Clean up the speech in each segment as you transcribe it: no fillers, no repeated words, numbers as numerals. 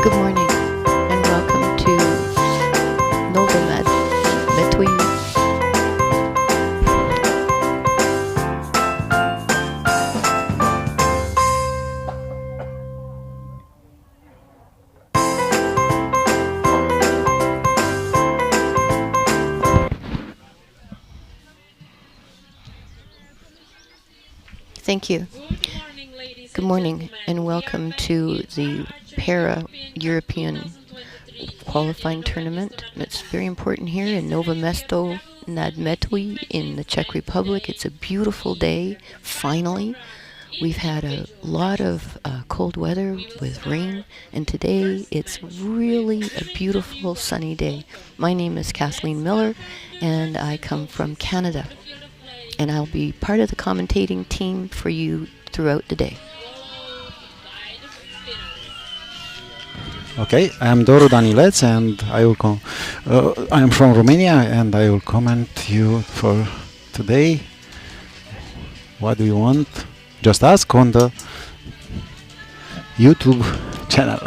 Good morning and welcome to Nove, Metuji. Thank you. Good morning and welcome to the Para-European qualifying tournament. It's very important here in Nove Mesto nad Metuji in the Czech Republic. It's a beautiful day, finally. We've had a lot of cold weather with rain, and today it's really a beautiful sunny day. My name is Kathleen Miller, and I come from Canada. And I'll be part of the commentating team for you throughout the day. Okay, I'm Doru Danilec, and I am from Romania, and I will comment you for today. What do you want? Just ask on the YouTube channel.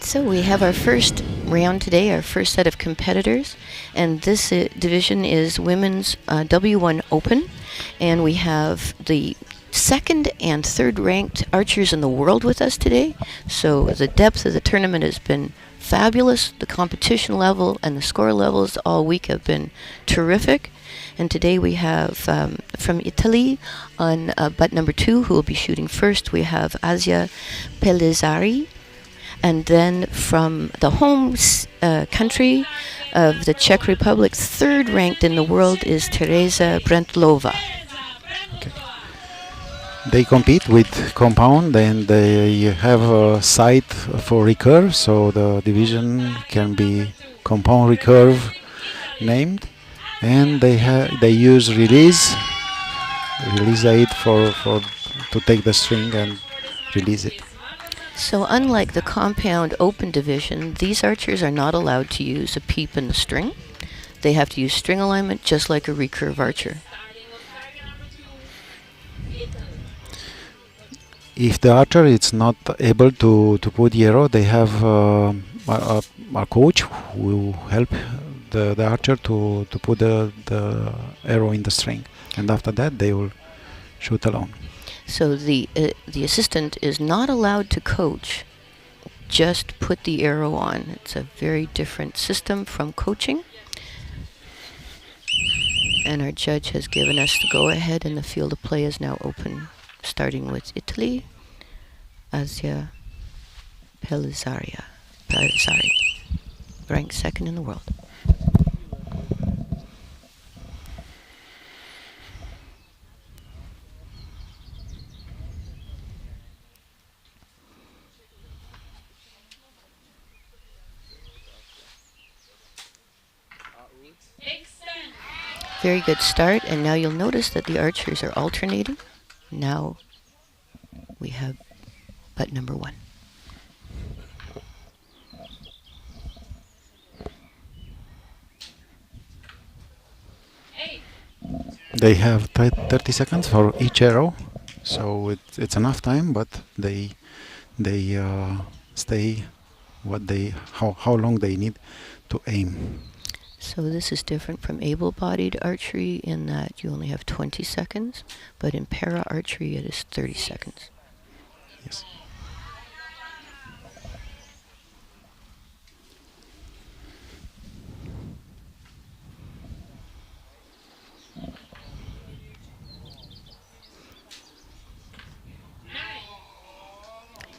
So we have our first round today, our first set of competitors, and this division is Women's W1 Open, and we have the second and third ranked archers in the world with us today. So the depth of the tournament has been fabulous. The competition level and the score levels all week have been terrific. And today we have from Italy on butt number 2, who will be shooting first, we have Asia Pellizzari. And then from the home country of the Czech Republic, third ranked in the world is Teresa Brentlova. Okay. They compete with compound, and they have a site for recurve, so the division can be compound recurve named, and they use release aid for to take the string and release it. So unlike the compound open division, these archers are not allowed to use a peep in the string. They have to use string alignment just like a recurve archer. If the archer is not able to put the arrow, they have a coach who will help the archer to put the arrow in the string, and after that they will shoot alone. So the assistant is not allowed to coach, just put the arrow on. It's a very different system from coaching. And our judge has given us the go-ahead, and the field of play is now open, starting with Italy, Asia Pellizzari, ranked second in the world. Very good start, and now you'll notice that the archers are alternating. Now we have butt number 1. They have 30 seconds for each arrow, so it's enough time, but they stay how long they need to aim. So this is different from able-bodied archery in that you only have 20 seconds, but in para-archery it is 30 seconds. Yes.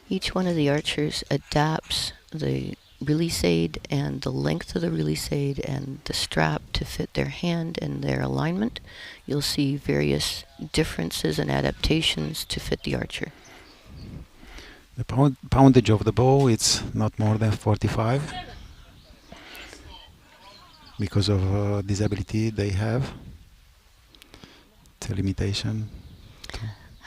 Each one of the archers adapts the release aid and the length of the release aid and the strap to fit their hand and their alignment. You'll see various differences and adaptations to fit the archer. The poundage of the bow is not more than 45 because of disability they have. It's a limitation.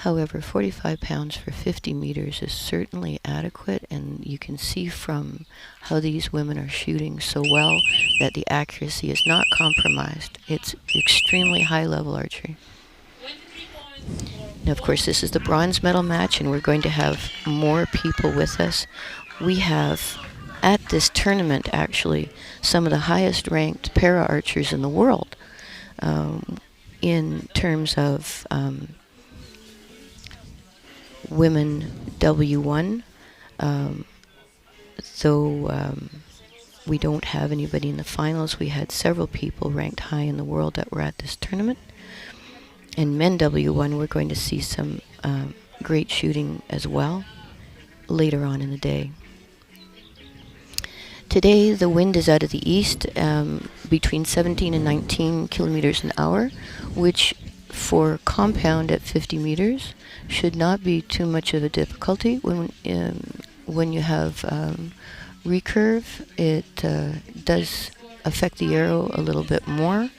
However, 45 pounds for 50 meters is certainly adequate, and you can see from how these women are shooting so well that the accuracy is not compromised. It's extremely high-level archery. Of course, this is the bronze medal match, and we're going to have more people with us. We have, at this tournament, actually, some of the highest ranked para-archers in the world in terms of women W1. Though we don't have anybody in the finals, we had several people ranked high in the world that were at this tournament. In men W1, we're going to see some great shooting as well later on in the day. Today, the wind is out of the east, between 17 and 19 kilometers an hour, which for compound at 50 meters should not be too much of a difficulty. When you have recurve, it does affect the arrow a little bit more.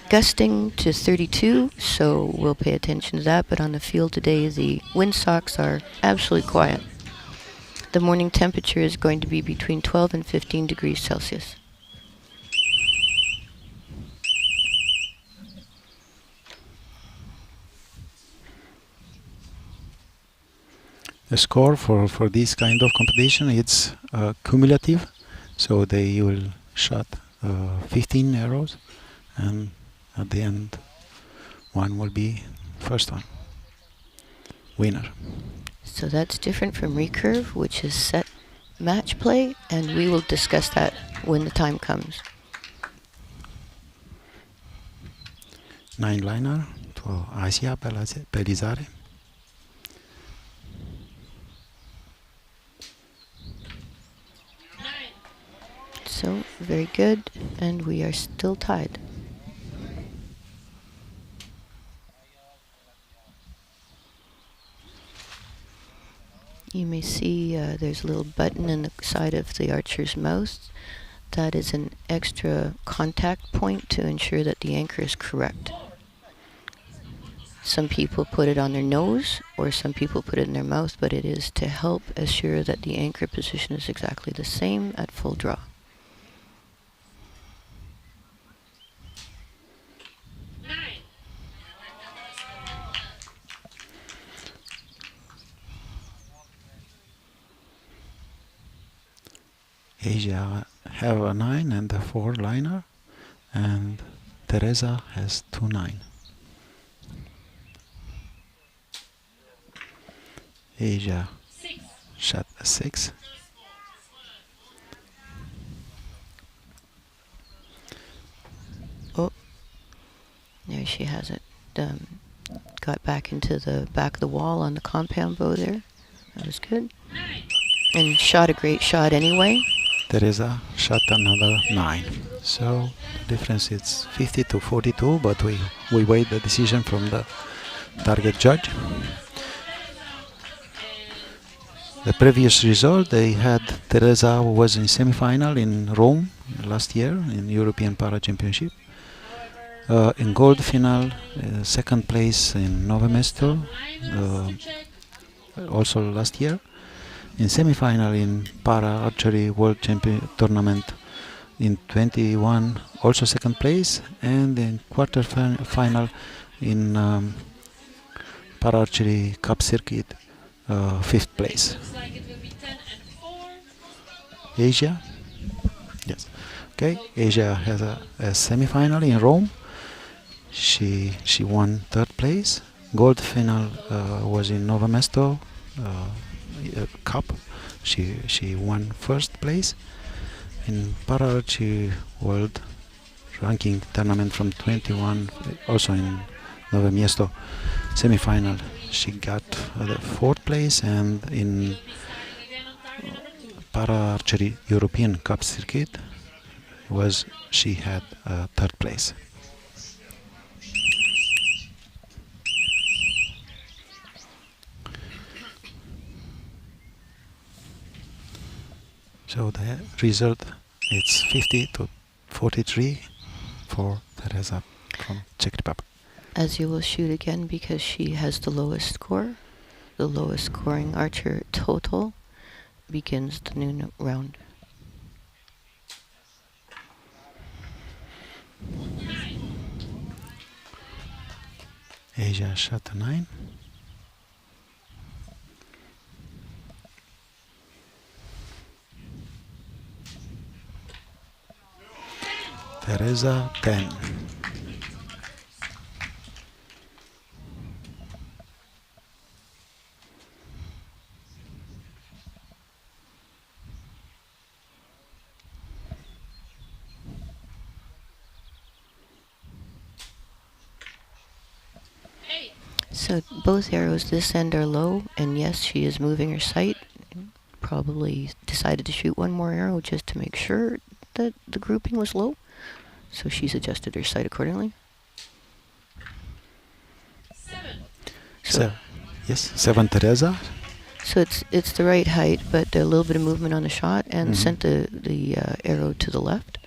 Gusting to 32, so we'll pay attention to that. But on the field today, the windsocks are absolutely quiet. The morning temperature is going to be between 12 and 15 degrees Celsius. The score for this kind of competition is cumulative, so they will shot 15 arrows, and at the end one will be first one winner. So that's different from recurve, which is set match play, and we will discuss that when the time comes. 9 liner to Asia Pelizare. So, very good, and we are still tied. You may see there's a little button in the side of the archer's mouth. That is an extra contact point to ensure that the anchor is correct. Some people put it on their nose, or some people put it in their mouth, but it is to help assure that the anchor position is exactly the same at full draw. Asia have a 9 and a 4 liner, and Teresa has 2 9. Asia shot a 6. Oh, there she has it. Got back into the back of the wall on the compound bow there. That was good. And shot a great shot anyway. Teresa shot another 9. So the difference is 50 to 42, but we wait the decision from the target judge. The previous result, they had Teresa was in semi-final in Rome last year in European Para Championship. In gold final, second place in Nove Mesto, also last year. In semi-final in Para-Archery World Champion Tournament in 21, also second place, and in quarter final in Para-Archery Cup Circuit, 5th place. Asia, yes, okay. Asia has a semi-final in Rome. She won 3rd place. Gold final was in Nove Mesto Cup. She won 1st place. In Para-Archery World Ranking Tournament from 21, also in Nove Mesto semi-final, she got the 4th place, and in Para-Archery European Cup Circuit she had 3rd place. So the result is 50 to 43 for Teresa from Czech Republic. As you will shoot again, because she has the lowest score, the lowest scoring archer total begins the new round. Asia shot a 9. Teresa 10. So both arrows this end are low, and yes, she is moving her sight. Probably decided to shoot one more arrow just to make sure that the grouping was low. So she's adjusted her sight accordingly. So, yes, 7 Teresa. So it's the right height, but a little bit of movement on the shot, and sent the arrow to the left.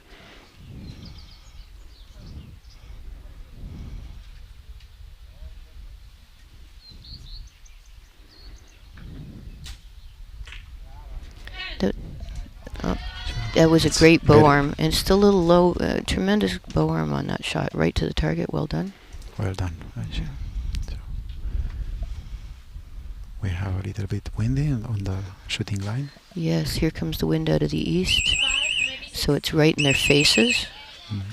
That was a great bow arm, and still a little low. Tremendous bow arm on that shot, right to the target. Well done. Well done. So we have a little bit windy on the shooting line. Yes, here comes the wind out of the east, so it's right in their faces,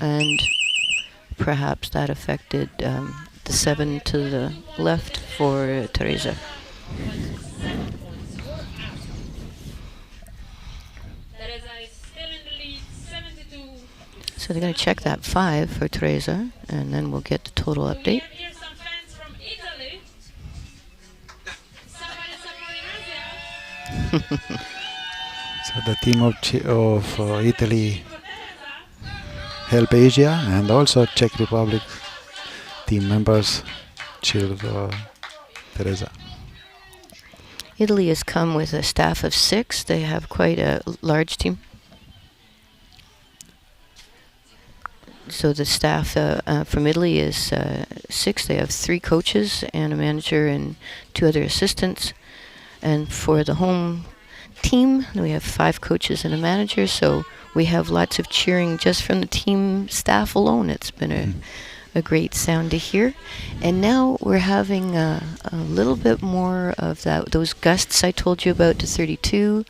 and perhaps that affected the 7 to the left for Teresa. So they're going to check that 5 for Teresa, and then we'll get the total update. So the team of Italy help Asia, and also Czech Republic team members cheer Teresa. Italy has come with a staff of 6. They have quite a large team. So the staff from Italy is 6. They have 3 coaches and a manager and 2 other assistants. And for the home team, we have 5 coaches and a manager. So we have lots of cheering just from the team staff alone. It's been a great sound to hear. And now we're having a little bit more of those gusts I told you about to 32.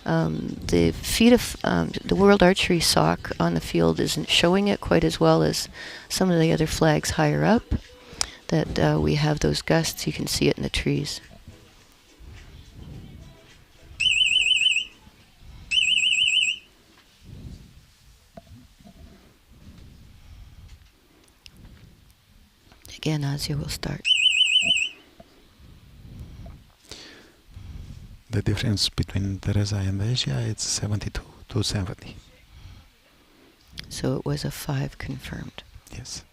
The feet of the World Archery sock on the field isn't showing it quite as well as some of the other flags higher up. That we have those gusts. You can see it in the trees. Again, Asia will start. The difference between Teresa and Asia is 72 to 70. So it was a 5 confirmed. Yes.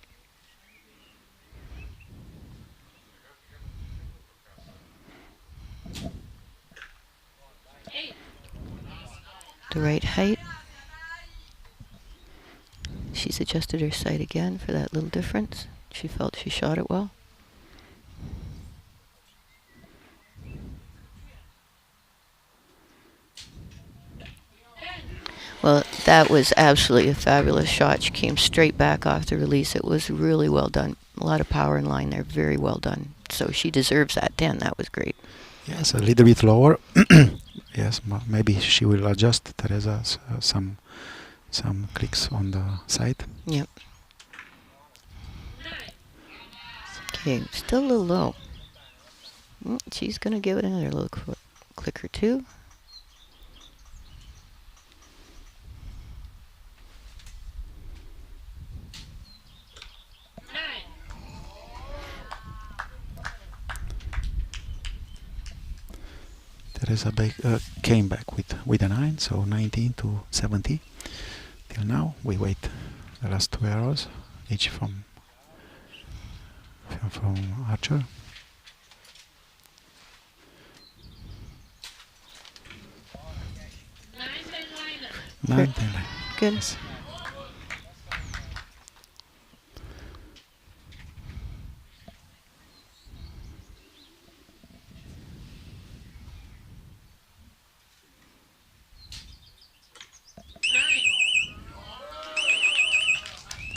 The right height. She's adjusted her sight again for that little difference. She felt she shot it well. Well, that was absolutely a fabulous shot. She came straight back off the release. It was really well done. A lot of power in line there. Very well done. So she deserves that 10. That was great. Yes, a little bit lower. Yes, maybe she will adjust, Teresa, some clicks on the side. Yep. Okay, still a little low. She's going to give it another little click or two. Teresa came back with a 9, so 19 to 70. Till now, we wait the last 2 arrows, each from Archer. 9, 10, 9. Good. Yes.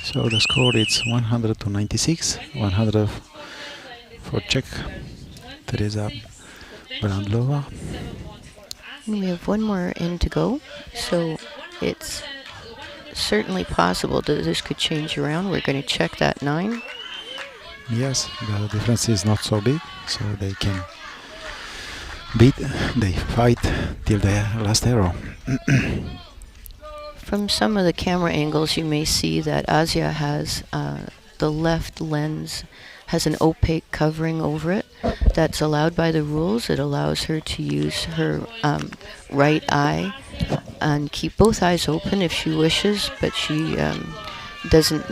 So the score is 100 to 96, 100 for Czech, Teresa Brandlova. And we have one more in to go, so it's certainly possible that this could change around. We're going to check that 9. Yes, the difference is not so big, so they can they fight till the last arrow. From some of the camera angles, you may see that Asia has the left lens has an opaque covering over it. That's allowed by the rules. It allows her to use her right eye and keep both eyes open if she wishes, but she doesn't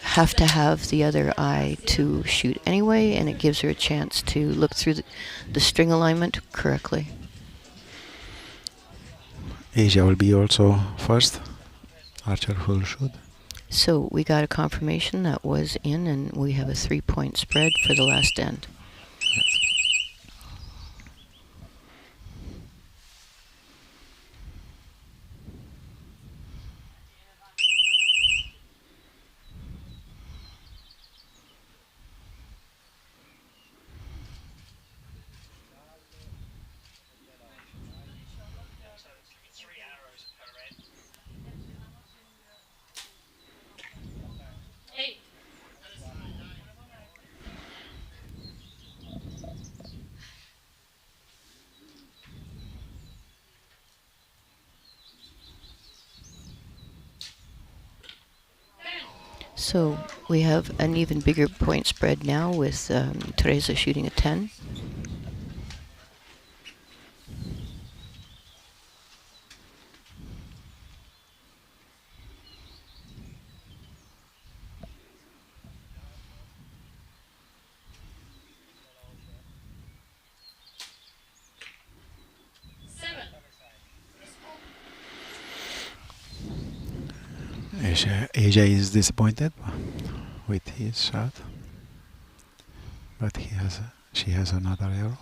have to have the other eye to shoot anyway, and it gives her a chance to look through the string alignment correctly. Asia will be also first archer who will shoot. So we got a confirmation that was in, and we have a 3-point spread for the last end. So we have an even bigger point spread now with Teresa shooting a 10. Asia is disappointed with his shot, but she has another arrow.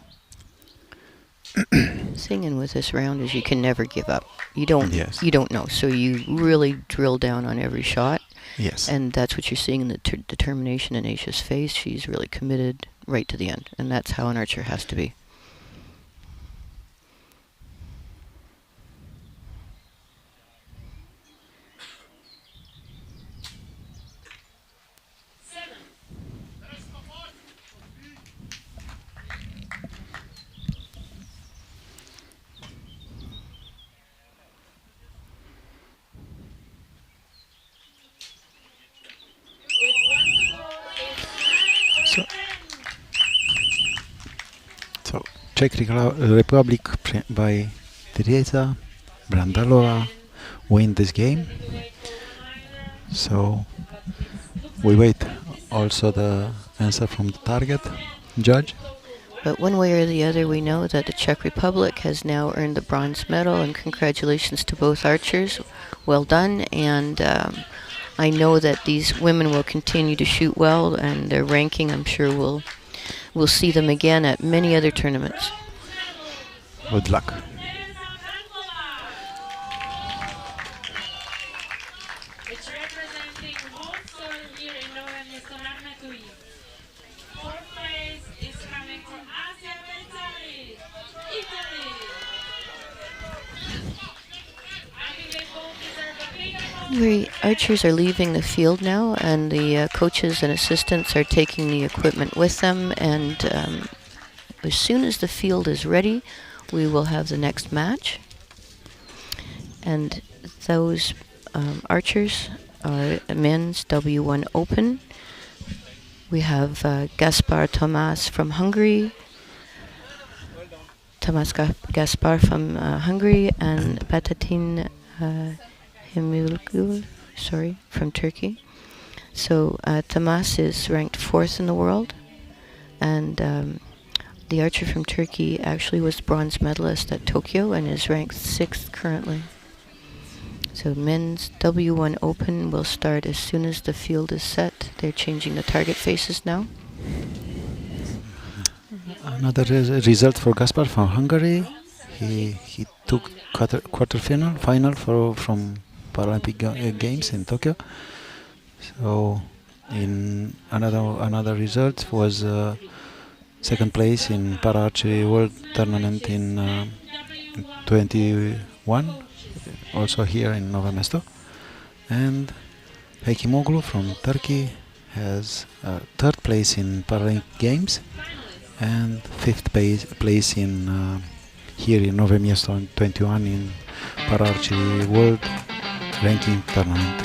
Thing with this round is you can never give up. You don't know, so you really drill down on every shot. Yes. And that's what you're seeing in the determination in Asia's face. She's really committed right to the end, and that's how an archer has to be. So Czech Republic by Teresa Brandalova win this game. So we wait also the answer from the target judge. But one way or the other, we know that the Czech Republic has now earned the bronze medal, and congratulations to both archers. Well done, and I know that these women will continue to shoot well, and their ranking, I'm sure, we'll see them again at many other tournaments. Good luck. It's representing Mesto here in Nove, Metuji. Fourth place is coming from Asia Italy. I think they both deserve a big applause. The archers are leaving the field now, and the coaches and assistants are taking the equipment with them, and as soon as the field is ready, we will have the next match. And those archers are men's W1 Open. We have Gaspar Tomas from Hungary, Gaspar from Hungary, and Batatin Himilgul, from Turkey. So Tomas is ranked 4th in the world, and the archer from Turkey actually was the bronze medalist at Tokyo and is ranked 6th currently. So men's W1 Open will start as soon as the field is set. They're changing the target faces now. Another result for Gaspar from Hungary. He took final from Paralympic Games in Tokyo. So in another result was second place in Para-Archery World Tournament in W1 21, coaches. also here in Nove Mesto. And Hekimoglu from Turkey has third place in Paralympic Games Finalists. and fifth place in here in Nove Mesto in 21 in Para-Archery World Ranking Tournament.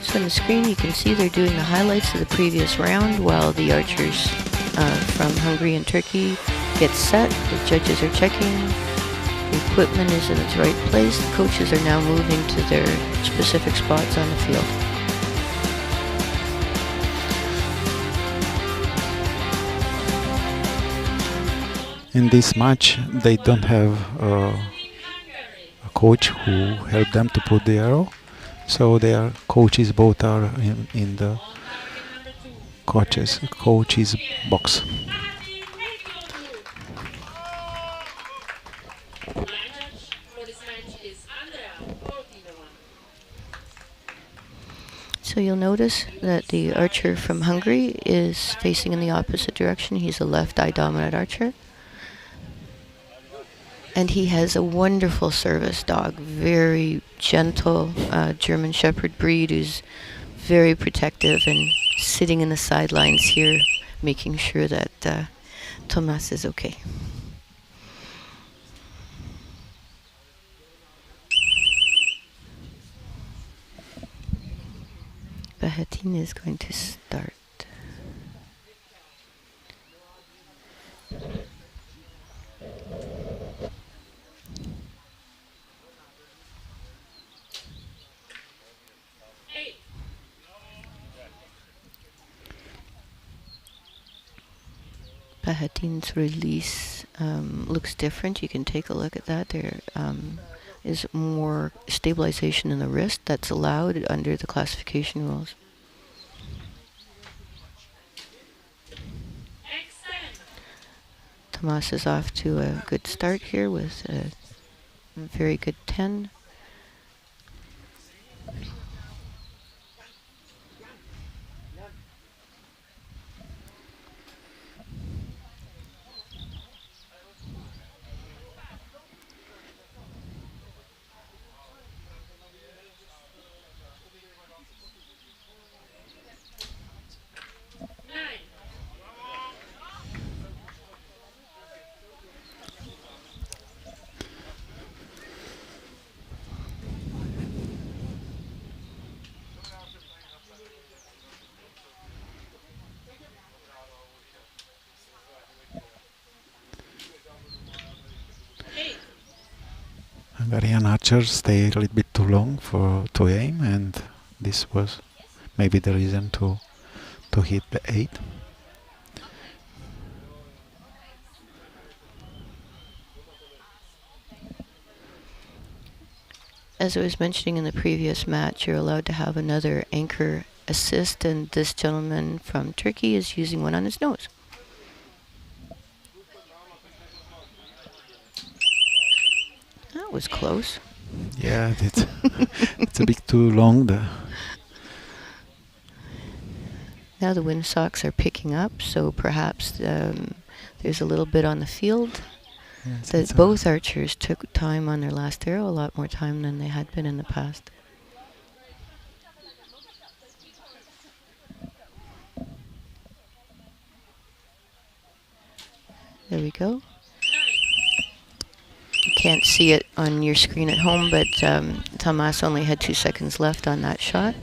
So on the screen you can see they're doing the highlights of the previous round while the archers from Hungary and Turkey get set. The judges are checking. The equipment is in its right place. The coaches are now moving to their specific spots on the field. In this match, they don't have a coach who helped them to put the arrow, so their coaches both are in the coaches box. So you'll notice that the archer from Hungary is facing in the opposite direction. He's a left eye dominant archer. And he has a wonderful service dog, very gentle German Shepherd breed who's very protective and sitting in the sidelines here, making sure that Thomas is okay. Bahatin is going to start. Bahatin's release looks different. You can take a look at that. There is more stabilization in the wrist that's allowed under the classification rules. Tomas is off to a good start here with a very good 10. Hungarian archers stay a little bit too long to aim, and this was maybe the reason to hit the 8. As I was mentioning in the previous match, you're allowed to have another anchor assist, and this gentleman from Turkey is using one on his nose. That was close. Yeah, it's a bit too long. Now the windsocks are picking up, so perhaps there's a little bit on the field. Yes, That both archers took time on their last arrow, a lot more time than they had been in the past. There we go. You can't see it on your screen at home, but Tomas only had 2 seconds left on that shot.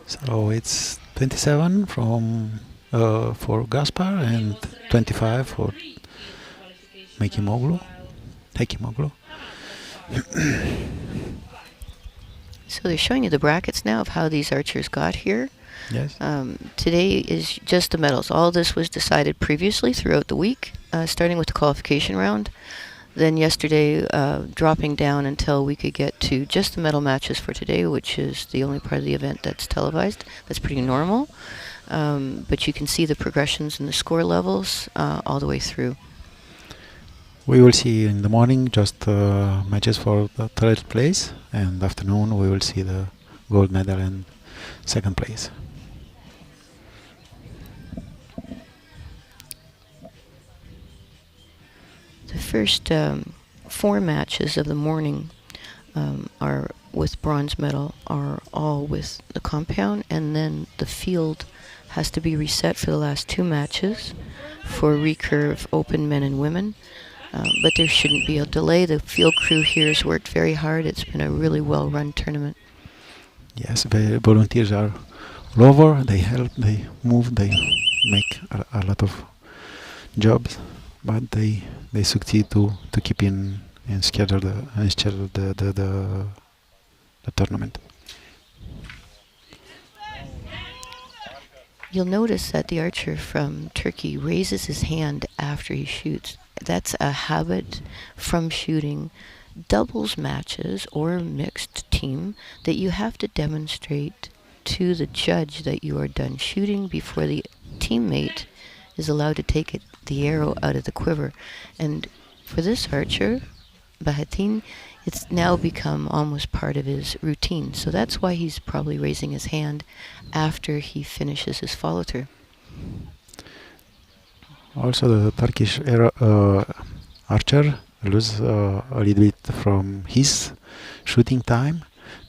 So it's 27 from for Gaspar and 25 for Hekimoglu. So they're showing you the brackets now of how these archers got here. Yes. Today is just the medals. All this was decided previously throughout the week, starting with the qualification round. Then yesterday, dropping down until we could get to just the medal matches for today, which is the only part of the event that's televised. That's pretty normal. But you can see the progressions and the score levels all the way through. We will see in the morning just matches for the third place, and afternoon we will see the gold medal and second place. The first four matches of the morning are with bronze medal are all with the compound, and then the field has to be reset for the last two matches for recurve open men and women. But there shouldn't be a delay. The field crew here has worked very hard. It's been a really well-run tournament. Yes, the volunteers are all over. They help, they move, they make a lot of jobs, but they succeed to keep in schedule the tournament. You'll notice that the archer from Turkey raises his hand after he shoots. That's a habit from shooting doubles matches or mixed team that you have to demonstrate to the judge that you are done shooting before the teammate is allowed to take the arrow out of the quiver. And for this archer, Bahatin, it's now become almost part of his routine. So that's why he's probably raising his hand after he finishes his follow-through. Also, the Turkish archer loses a little bit from his shooting time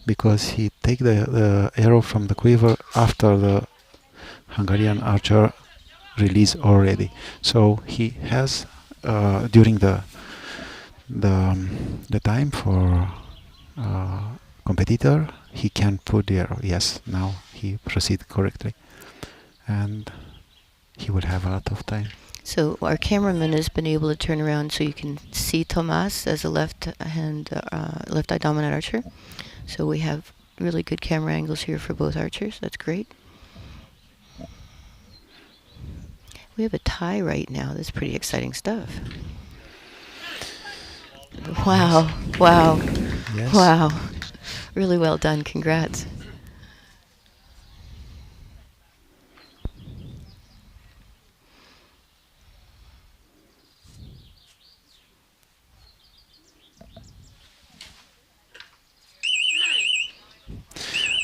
because he take the arrow from the quiver after the Hungarian archer release already. So he has during the time for competitor, he can put the arrow. Yes, now he proceed correctly, and he will have a lot of time. So our cameraman has been able to turn around so you can see Tomas as a left-eye dominant archer. So we have really good camera angles here for both archers. That's great. We have a tie right now. That's pretty exciting stuff. Wow, wow, Yes. wow. Really well done. Congrats.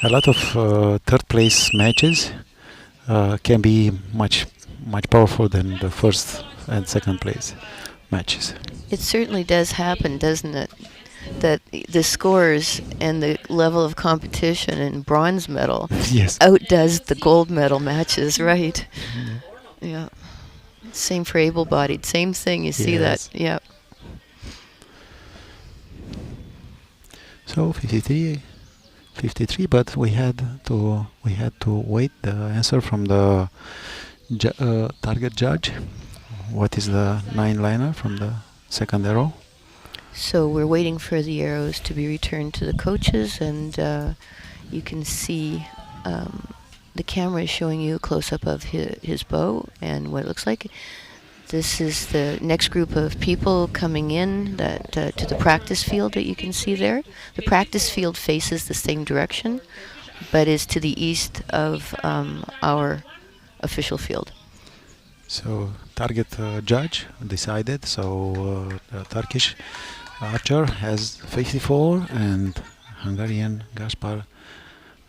A lot of third place matches can be much powerful than the first and second place matches. It certainly does happen, doesn't it? That the scores and the level of competition in bronze medal Yes. outdoes the gold medal matches, right? Yeah. Same for able-bodied. Same thing. You see Yes. that? Yeah. So 53, but we had to wait the answer from the target judge. What is the 9-liner from the second arrow? So we're waiting for the arrows to be returned to the coaches, and you can see the camera is showing you a close-up of his bow and what it looks like. This is the next group of people coming in that to the practice field that you can see there. The practice field faces the same direction, but is to the east of our official field. So target judge decided. So the Turkish archer has 54 and Hungarian Gaspar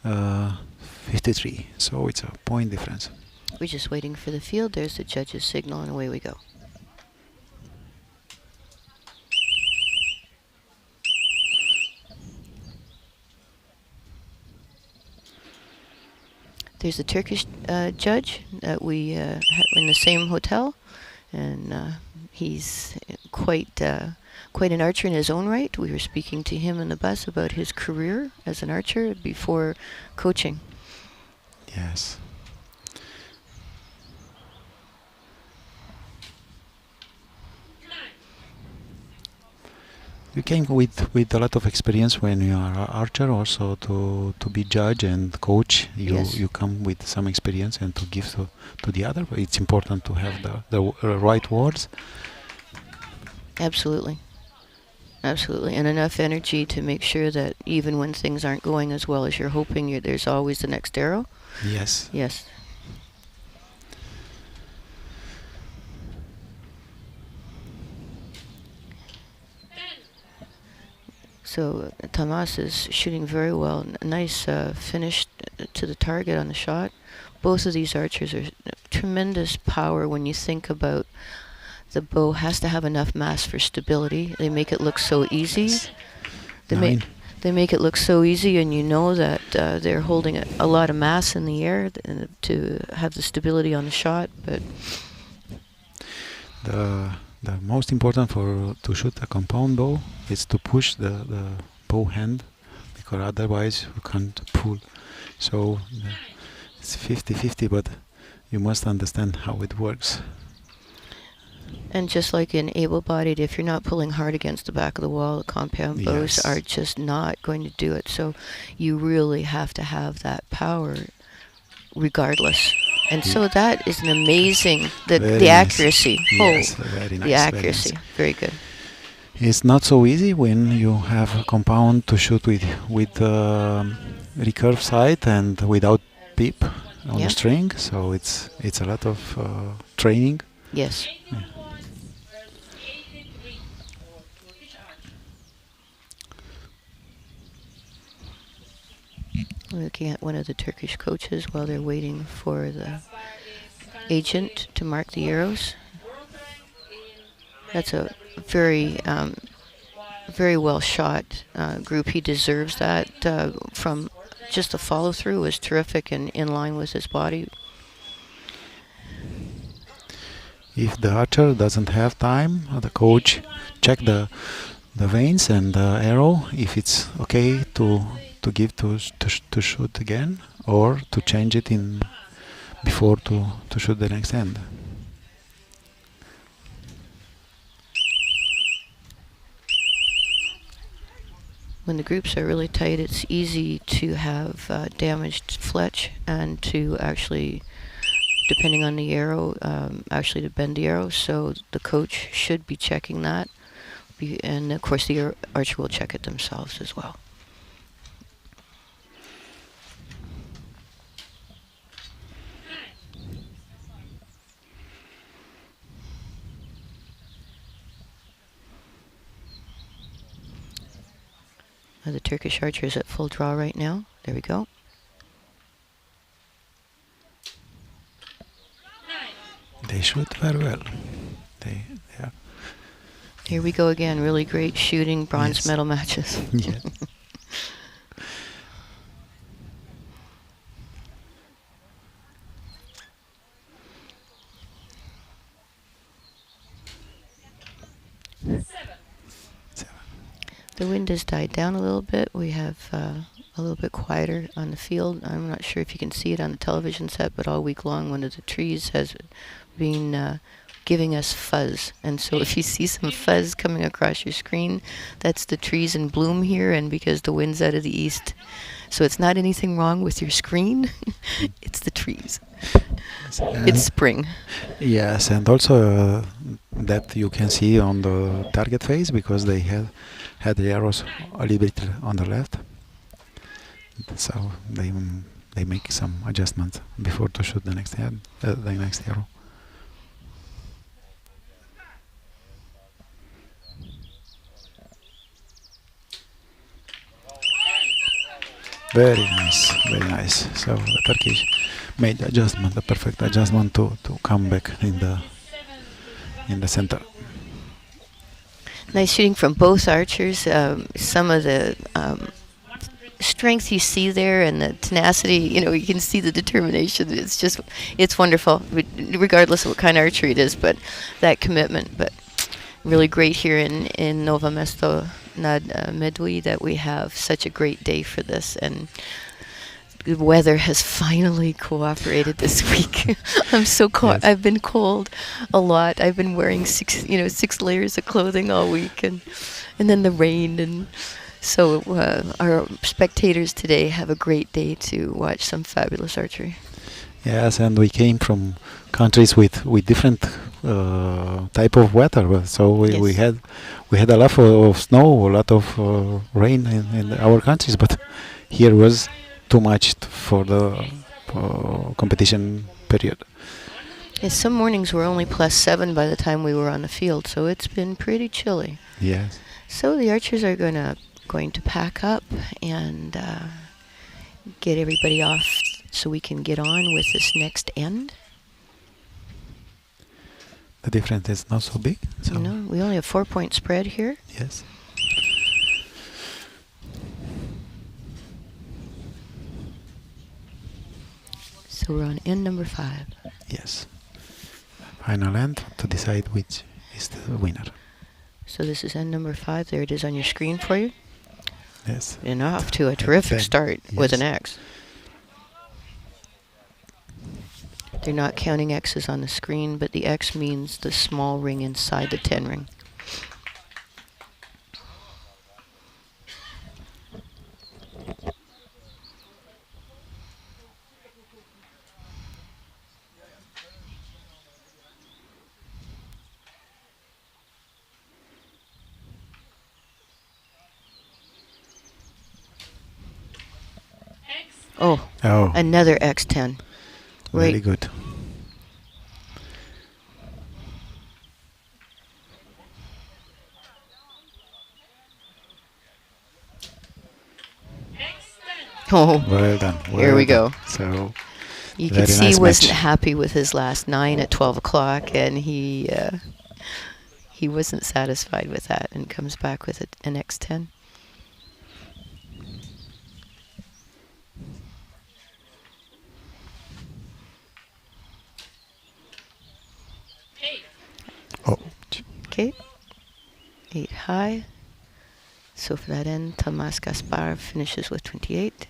53. So it's a point difference. We're just waiting for the field. There's the judge's signal, and away we go. There's a Turkish judge that we had in the same hotel, and he's quite an archer in his own right. We were speaking to him in the bus about his career as an archer before coaching. Yes. You came with a lot of experience when you are an archer, also to be judge and coach. Yes. You come with some experience and to give to the other. It's important to have the right words. Absolutely. Absolutely. And enough energy to make sure that even when things aren't going as well as you're hoping, there's always the next arrow. Yes. Yes. So Tomas is shooting very well. Nice finish to the target on the shot. Both of these archers are tremendous power when you think about the bow has to have enough mass for stability. They make it look so easy. Yes. They Nine. make it look so easy, and you know that they're holding a lot of mass in the air to have the stability on the shot. But The most important for to shoot a compound bow is to push the bow hand, because otherwise you can't pull. So it's 50-50, but you must understand how it works. And just like in able-bodied, if you're not pulling hard against the back of the wall, the compound bows Yes. are just not going to do it. So you really have to have that power regardless. And so that is an amazing, the Very nice. accuracy. Yes, Oh, very nice. the very accuracy. nice. Very good. It's not so easy when you have a compound to shoot with recurve sight and without peep on Yeah. the string. So it's a lot of training. Yes. Looking at one of the Turkish coaches while they're waiting for the agent to mark the arrows. That's a very, very well shot group. He deserves that. From just the follow through was terrific and in line with his body. If the archer doesn't have time, the coach check the veins and the arrow if it's okay to give to shoot again, or to change it in before to shoot the next end. When the groups are really tight, it's easy to have damaged fletch and to actually, depending on the arrow, actually to bend the arrow. So the coach should be checking that. And of course the archer will check it themselves as well. The Turkish archer is at full draw right now. There we go. They shoot very well. They are. Here we go again. Really great shooting, bronze Yes. medal matches. Yeah. The wind has died down a little bit. We have a little bit quieter on the field. I'm not sure if you can see it on the television set, but all week long one of the trees has been giving us fuzz. And so if you see some fuzz coming across your screen, that's the trees in bloom here, and because the wind's out of the east. So it's not anything wrong with your screen. It's the trees. It's spring. Yes, and also that you can see on the target face, because they had the arrows a little bit on the left, so they make some adjustments before to shoot the next arrow. Very nice, very nice. So the Turkish made the adjustment, the perfect adjustment to come back in the center. Nice shooting from both archers. Some of the strength you see there and the tenacity, you can see the determination. It's wonderful, regardless of what kind of archery it is, but that commitment. But really great here in Nove Mesto, Metuji, that we have such a great day for this. And the weather has finally cooperated this week. I'm so cold. Yes. I've been cold a lot. I've been wearing 6 layers of clothing all week, and then the rain, and so our spectators today have a great day to watch some fabulous archery. Yes, and we came from countries with different type of weather. So we Yes. had a lot of snow, a lot of rain in our countries, but here was too much for the competition period. Yes, some mornings were only +7 by the time we were on the field, so it's been pretty chilly. Yes. So the archers are going to going to pack up and get everybody off so we can get on with this next end. The difference is not so big. So No, we only have 4-point spread here. yes. So we're on end number 5. Yes. Final end to decide which is the winner. So this is end number 5. There it is on your screen for you. Yes. And off to a terrific Then, start with an yes. X. They're not counting X's on the screen, but the X means the small ring inside the 10 ring. Oh, Oh, another X10. very Right. good. Oh, Well done. Here we well done. go. So you very can see nice he wasn't match. happy with his last 9 at 12 o'clock, and he wasn't satisfied with that and comes back with an X10. Oh, Okay, 8 high. So for that end, Tomas Gaspar finishes with 28.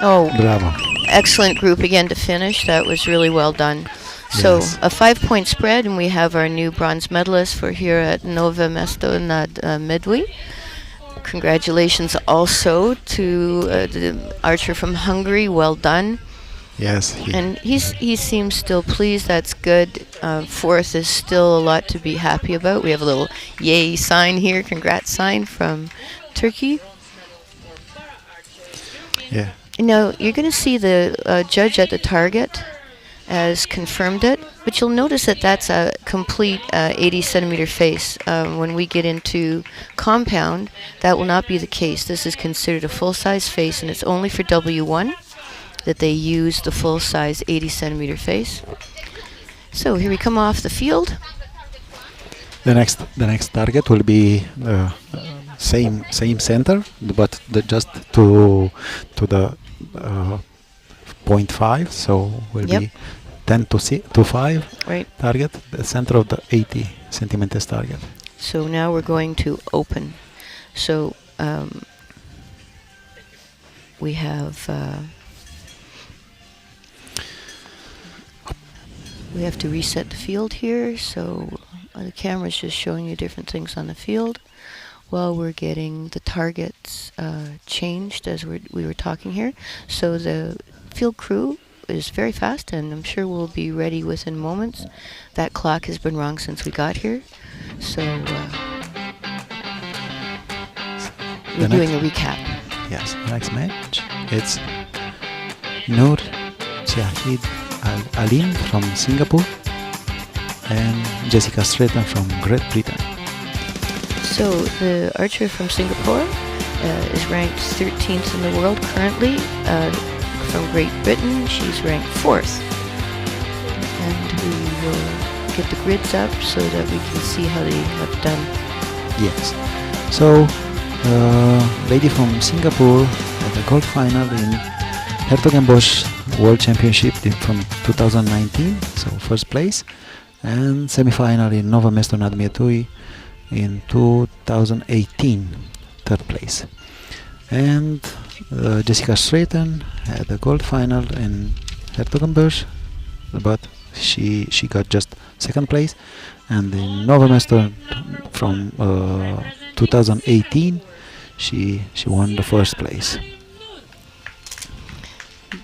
Oh, bravo. excellent group again to finish. That was really well done. So Yes. a 5-point spread, and we have our new bronze medalist for here at Nove, Mesto, and Metuji. Congratulations also to the archer from Hungary. Well done. Yes. And he seems still pleased. That's good. 4th is still a lot to be happy about. We have a little yay sign here, congrats sign from Turkey. Yeah. Now, you're going to see the judge at the target has confirmed it, but you'll notice that that's a complete 80 centimeter face. When we get into compound, that will not be the case. This is considered a full-size face, and it's only for W1 that they use the full-size 80 centimeter face. So here we come off the field. The next target will be same center, but just to the 0.5, so will Yep. be 10 to 5 Right. target, the center of the 80 centimeters target. So now we're going to open. So we have to reset the field here. So the camera's just showing you different things on the field while we're getting the targets changed as we were talking here. So the field crew is very fast, and I'm sure we'll be ready within moments. That clock has been wrong since we got here. So we're doing a recap. Yes, next match it's Noor Shahid Alim from Singapore and Jessica Stratton from Great Britain. So the archer from Singapore is ranked 13th in the world currently. From Great Britain, she's ranked 4th. And we will get the grids up so that we can see how they have done. Yes. So, lady from Singapore at the gold final in Hertogenbosch World Championship from 2019, so first place, and semi-final in Nove Mesto nad Metuji in 2018, third place. And Jessica Stratton had the gold final in Hertogenbosch, but she got just second place, and in Nove Mesto from 2018 she won the first place.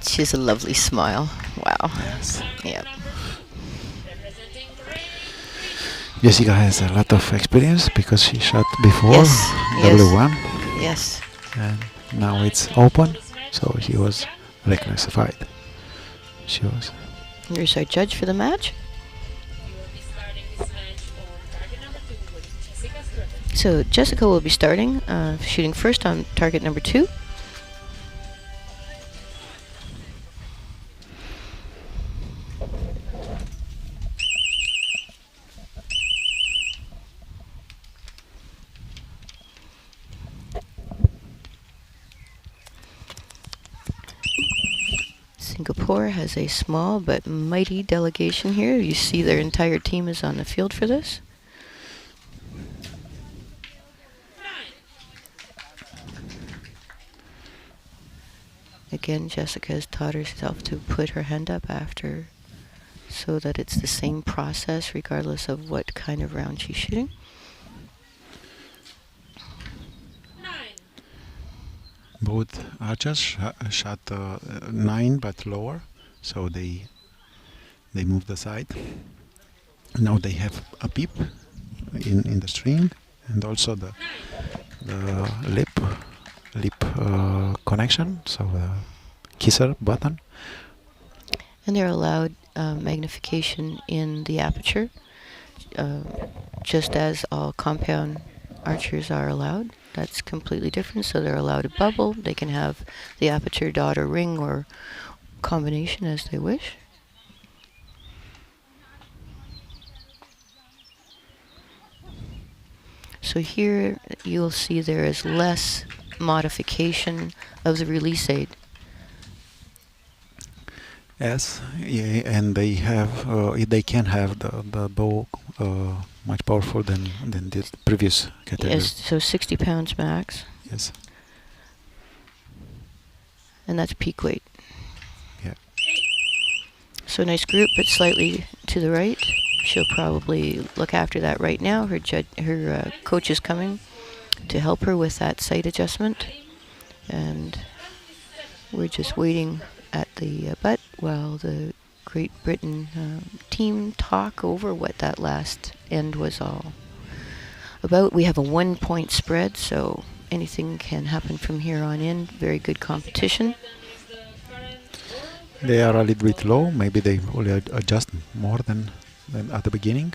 She has a lovely smile. Wow. Yes. Yep. Jessica has a lot of experience because she shot before Yes, yes. W1, Yes. and now it's open. So he was reclassified. She was. Here's our judge for the match. So Jessica will be starting, shooting first on target number 2. Singapore has a small but mighty delegation here. You see their entire team is on the field for this. Again, Jessica has taught herself to put her hand up after so that it's the same process regardless of what kind of round she's shooting. Both archers shot 9 but lower, so they moved aside. Now they have a peep in the string, and also the lip connection, so the kisser button. And they're allowed magnification in the aperture, just as all compound archers are allowed. That's completely different, so they're allowed a bubble. They can have the aperture dot or ring or combination as they wish. So here you'll see there is less modification of the release aid. Yes, yeah, and they have they can have the bow much powerful than the previous category. Yes, so 60 pounds max, Yes. and that's peak weight. Yeah. So nice group, but slightly to the right. She'll probably look after that right now. Her coach is coming to help her with that sight adjustment, and we're just waiting at the butt while the Great Britain team talk over what that last end was all about. We have a 1-point spread, so anything can happen from here on in. Very good competition. They are a little bit low. Maybe they will adjust more than at the beginning,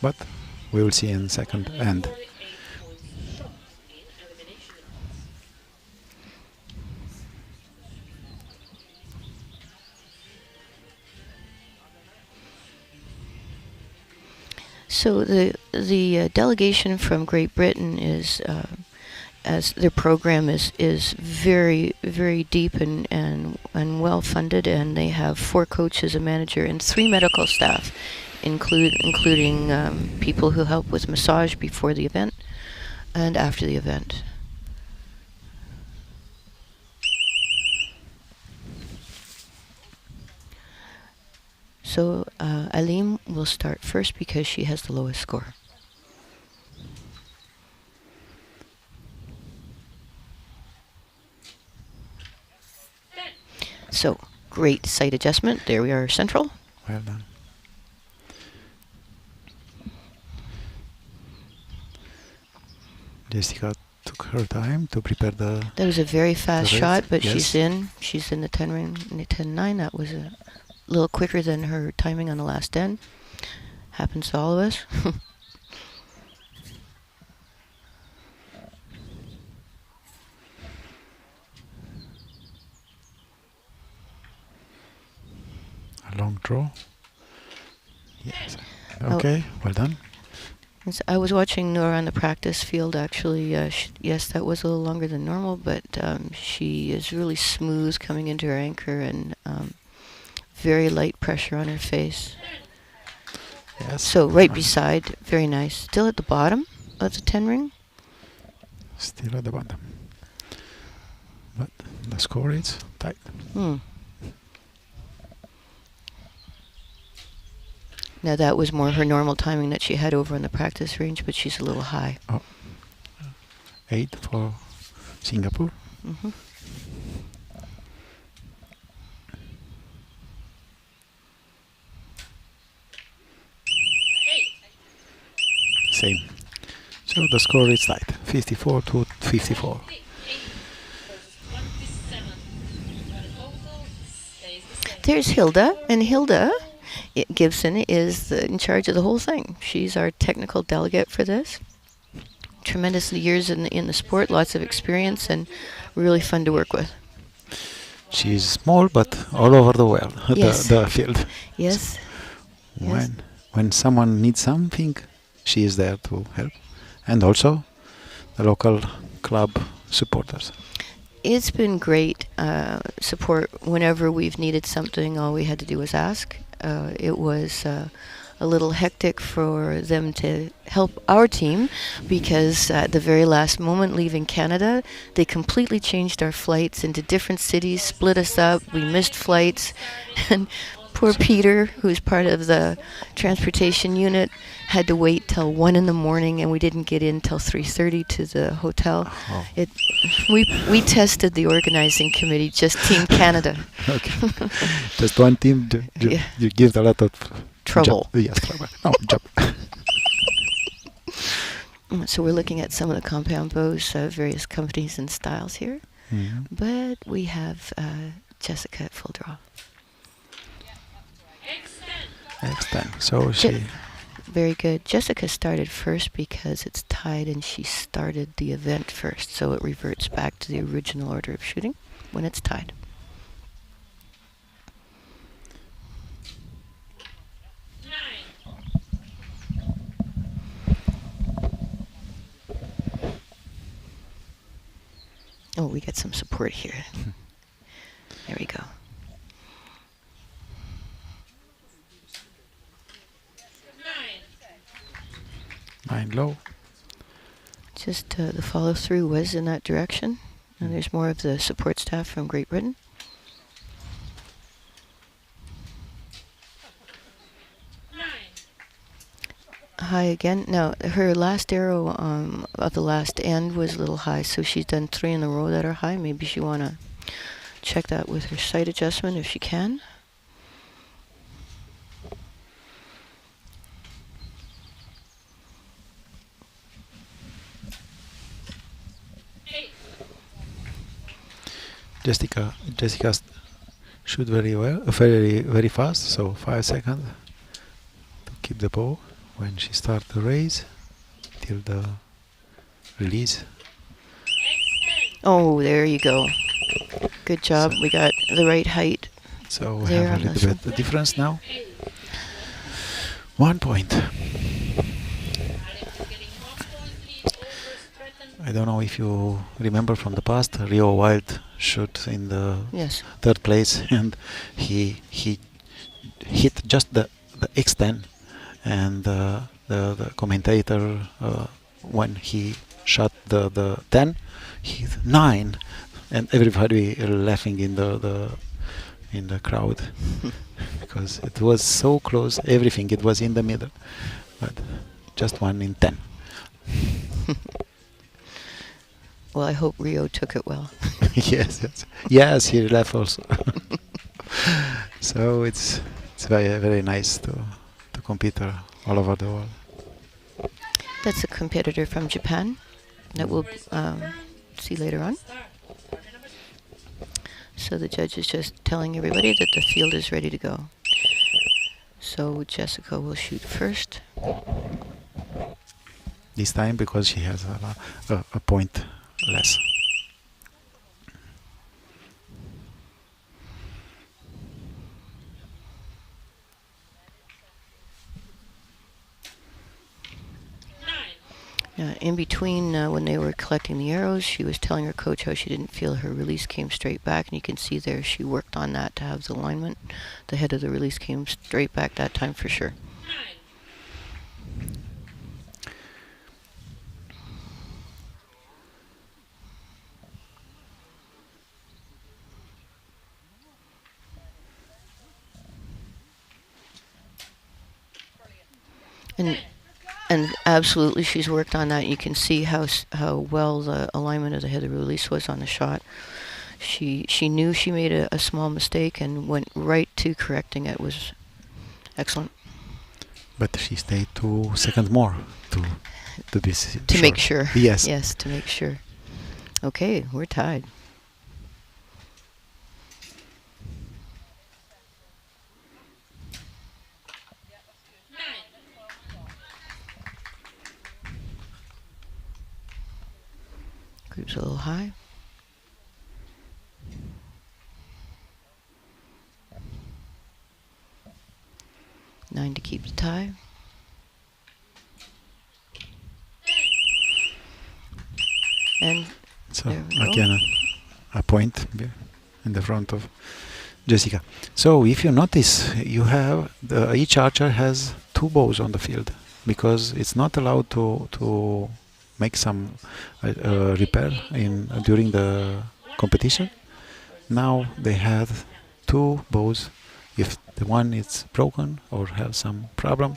but we will see in second end. So the delegation from Great Britain is, as their program is very, very deep and well funded, and they have 4 coaches, a manager, and 3 medical staff, including people who help with massage before the event and after the event. So Alim will start first because she has the lowest score. So great sight adjustment. There we are, central. Well done. Jessica took her time to prepare the. That was a very fast race, shot, but yes. she's in the 10 ring, in the 10-9. That was a little quicker than her timing on the last end. Happens to all of us. A long draw. Yes. Okay, well done. I was watching Nora on the practice field, actually. Yes, that was a little longer than normal, but she is really smooth coming into her anchor, and very light pressure on her face. Yes. So right beside, very nice. Still at the bottom of the 10 ring. Still at the bottom. But the score is tight. Now that was more her normal timing that she had over on the practice range, but she's a little high. 8 for Singapore. Mm-hmm. Same. So the score is tight, 54 to 54. there's Hilda, and Hilda Gibson is in charge of the whole thing. She's our technical delegate for this. Tremendous years in the sport, lots of experience, and really fun to work with. She's small, but all over the world, Yes. the field. Yes. Yes. When someone needs something, she is there to help, and also the local club supporters. It's been great support whenever we've needed something. All we had to do was ask. It was a little hectic for them to help our team because at the very last moment, leaving Canada, they completely changed our flights into different cities, split us up. We missed flights, and poor Peter, who's part of the transportation unit, had to wait till 1 in the morning, and we didn't get in till 3:30 to the hotel. Oh. We tested the organizing committee, just Team Canada. Okay. Just one team, Yeah. you give a lot of Trouble. Yes, trouble. No, job. So we're looking at some of the compound bows, various companies and styles here. Mhm. But we have Jessica at full draw. Extend. So she. Very good. Jessica started first because it's tied and she started the event first. So it reverts back to the original order of shooting when it's tied. Oh, we got some support here. There we go. Nine low. Just the follow through was in that direction. And there's more of the support staff from Great Britain. High again. Now, her last arrow of the last end was a little high, so she's done 3 in a row that are high. Maybe she want to check that with her sight adjustment if she can. Jessica shoot very well, very fast. So 5 seconds to keep the bow when she start the raise till the release. Oh, there you go. Good job. So we got the right height. So we There have on a this little one. bit the difference now. 1 point. I don't know if you remember from the past, Rio Wild shot in the Yes. 3rd place, and he hit just the X10, and the commentator when he shot the 10, he hit 9, and everybody laughing in the crowd because it was so close. Everything it was in the middle, but just 1 in 10. Well, I hope Rio took it well. yes, he left also. So it's very nice to compete all over the world. That's a competitor from Japan that we'll see later on. So the judge is just telling everybody that the field is ready to go. So Jessica will shoot first. This time because she has a point less. In between, when they were collecting the arrows, she was telling her coach how she didn't feel her release came straight back, and you can see there she worked on that to have the alignment. The head of the release came straight back that time for sure. And absolutely, she's worked on that. You can see how well the alignment of the head of the release was on the shot. She knew she made a small mistake and went right to correcting it. Was excellent. But she stayed 2 seconds more to be To make sure. Yes. Yes, to make sure. Okay, we're tied. Group's a little high. Nine to keep the tie. And So there we go. again, a point in the front of Jessica. So if you notice, you have each archer has two bows on the field because it's not allowed to make some repair in during the competition. Now they have two bows. If the one is broken or have some problem,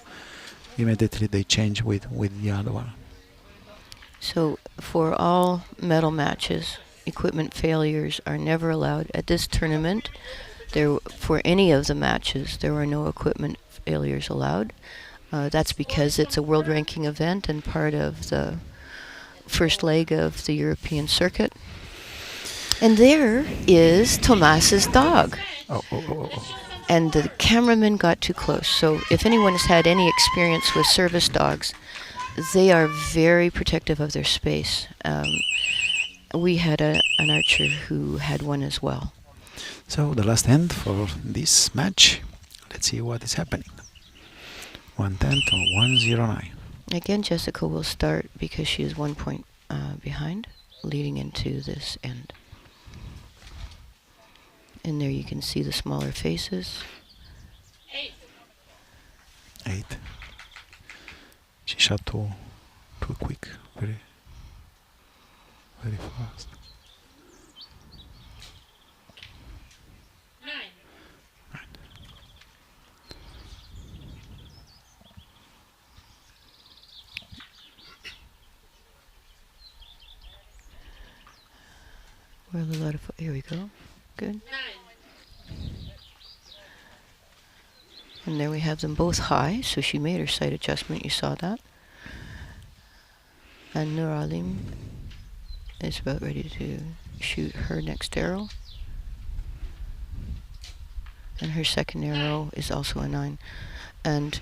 immediately they change with the other one. So for all medal matches, equipment failures are never allowed. At this tournament, for any of the matches, there were no equipment failures allowed. That's because it's a world ranking event and part of the first leg of the European circuit. And there is Tomas's dog. Oh. And the cameraman got too close. So if anyone has had any experience with service dogs, they are very protective of their space. We had an archer who had one as well. So the last hand for this match. Let's see what is happening. 110 to 109. Again, Jessica will start because she is 1 point behind, leading into this end. And there you can see the smaller faces. 8. She shot too quick, very fast. 9. We're a lot of. Here we go. Good. 9. And there we have them both high, so she made her sight adjustment. You saw that. And Nur Alim is about ready to shoot her next arrow. And her second arrow is also a 9. And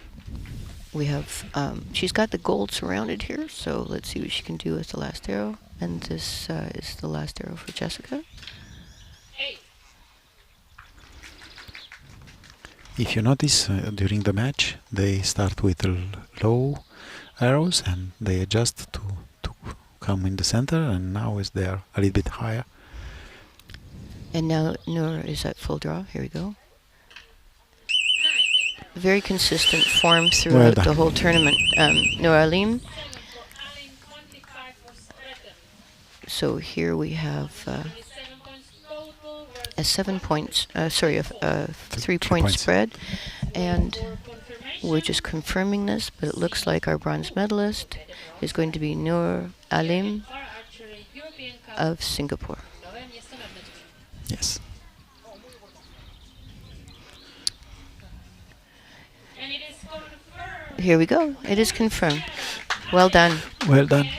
we have, she's got the gold surrounded here, so let's see what she can do with the last arrow. And this is the last arrow for Jessica. 8. If you notice, during the match, they start with low arrows and they adjust to come in the center, and now is there a little bit higher. And now Nur is at full draw. Here we go. 9. Very consistent form Well throughout done. the whole tournament. Nur Alim. Aling 25 for Stratton. So here we have 7 points total versus a 7 points, sorry, a 3 point points. spread. And for confirmation. we're just confirming this, but it looks like our bronze medalist is going to be Nur Alim Para-Archery European Cup. of Singapore. Nove Mesto na Metuji. Yes. And it is confirmed. Here we go. It is confirmed. Well done. Well done.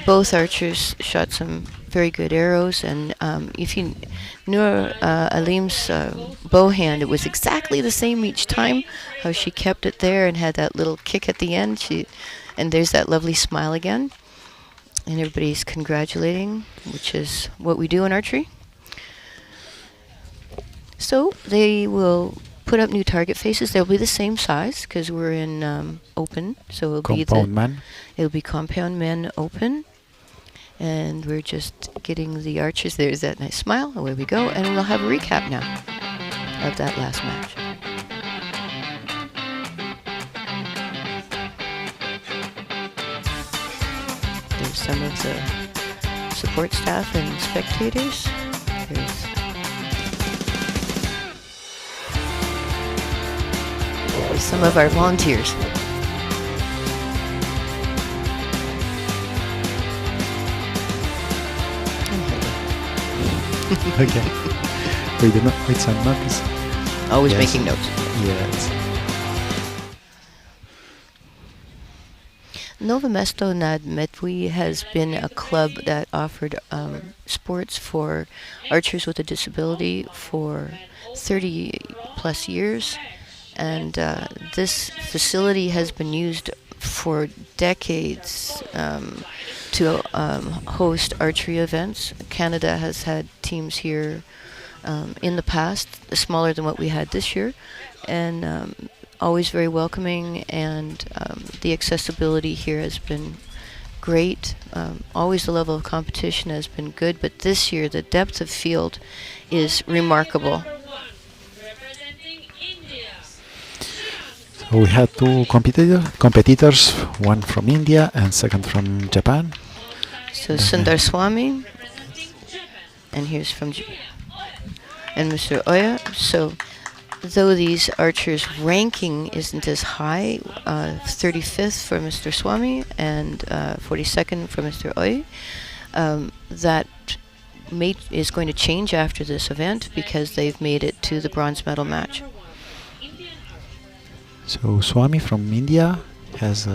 Both archers shot some very good arrows, and if you Nur Alim's bow hand, it was exactly the same each time. How she kept it there and had that little kick at the end. And there's that lovely smile again, and everybody's congratulating, which is what we do in archery. So they will put up new target faces. They'll be the same size because we're in open, so it'll be compound men open. And we're just getting the archers. There's that nice smile. Away we go. And we'll have a recap now of that last match. There's some of the support staff and spectators. There's some of our volunteers. Okay. Wait some notice. Always Yes. making notes. Yes. Nove Mesto nad Metuji has been a club that offered sports for archers with a disability for 30 plus years, and this facility has been used for decades to host archery events. Canada has had teams here in the past, smaller than what we had this year, and always very welcoming, and the accessibility here has been great. Always the level of competition has been good, but this year the depth of field is remarkable. Number one, representing India. So we had two competitors, one from India and second from Japan. So Sundar Swami, Representing Japan. and here's from Japan, and Mr. Oya. So though these archers' ranking isn't as high, 35th for Mr. Swami and 42nd for Mr. Oya, that is going to change after this event because they've made it to the bronze medal match. Number one, Indian archer. So Swami from India has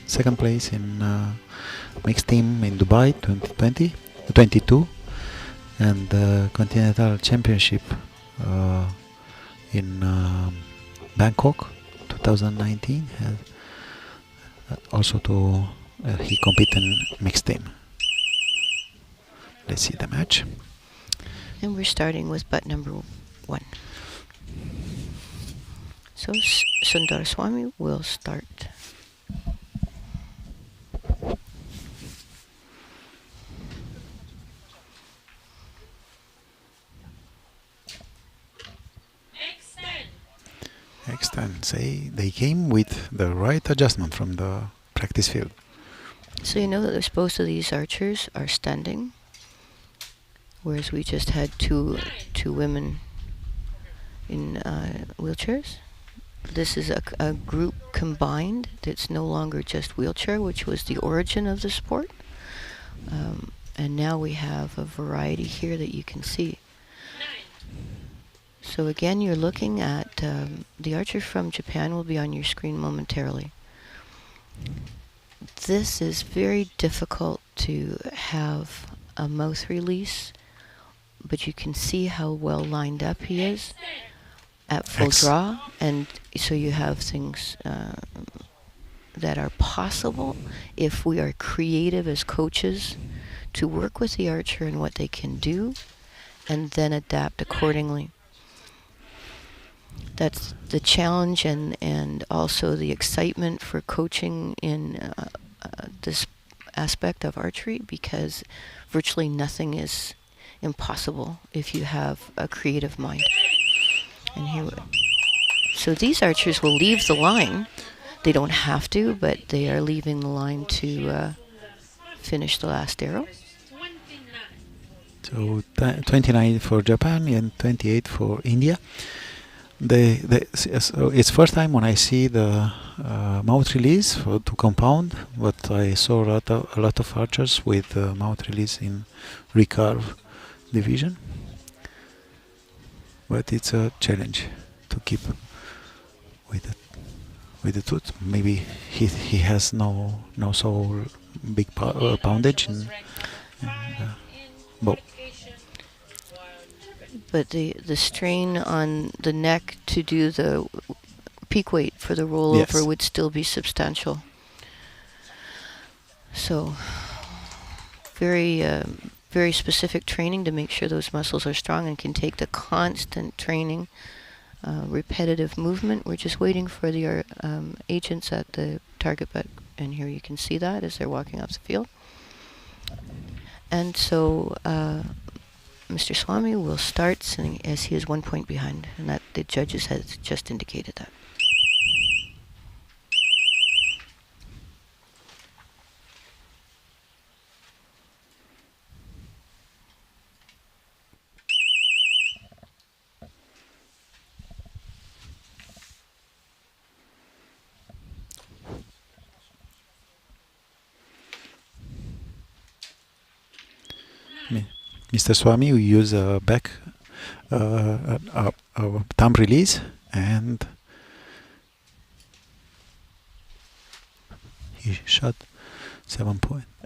second place in mixed team in Dubai 2022, and Continental Championship in Bangkok 2019. Also he competed in mixed team. Let's see the match. And we're starting with butt number 1. So Sundar Swami will start. Extend. Extend. Say they came with the right adjustment from the practice field. So you know that both of these archers are standing, whereas we just had two women in wheelchairs. This is a group combined. It's no longer just wheelchair, which was the origin of the sport. And now we have a variety here that you can see. So again, you're looking at the archer from Japan will be on your screen momentarily. This is very difficult to have a mouth release, but you can see how well lined up he is at full draw, and so you have things that are possible if we are creative as coaches to work with the archer and what they can do and then adapt accordingly. That's the challenge and also the excitement for coaching in this aspect of archery, because virtually nothing is impossible if you have a creative mind. And here, so these archers will leave the line. They don't have to, but they are leaving the line to finish the last arrow. 29. So 29 for Japan and 28 for India. So it's first time when I see the mouth release to compound, but I saw a lot of archers with mouth release in recurve division. But it's a challenge to keep with the tooth. Maybe he has no so big poundage in bow. But the strain on the neck to do the peak weight for the rollover Yes. would still be substantial. So very specific training to make sure those muscles are strong and can take the constant training, repetitive movement. We're just waiting for the agents at the target butt, and here you can see that as they're walking off the field. And so Mr. Swami will start sitting as he is 1 point behind, and that the judges has just indicated that. Mr. Swami, we use a back a thumb release, and he shot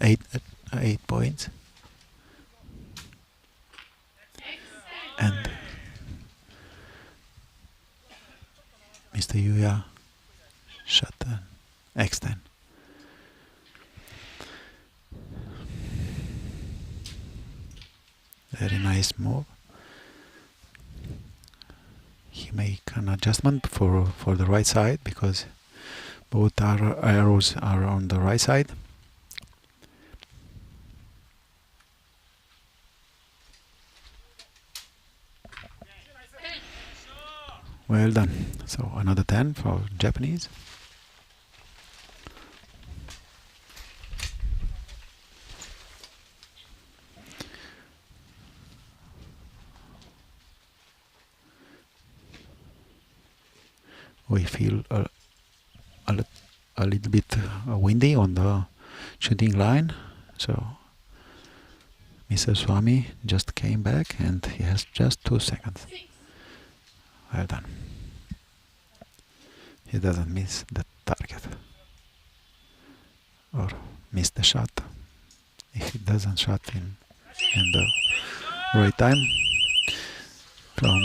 8 points, and Mr. Yuya shot an X10. Very nice move. He make an adjustment for the right side because both arrows are on the right side. Well done. So another 10 for Japanese. We feel a little bit windy on the shooting line, so Mr. Swami just came back and he has just 2 seconds. Well done. He doesn't miss the target or miss the shot. If he doesn't shot in the right time, from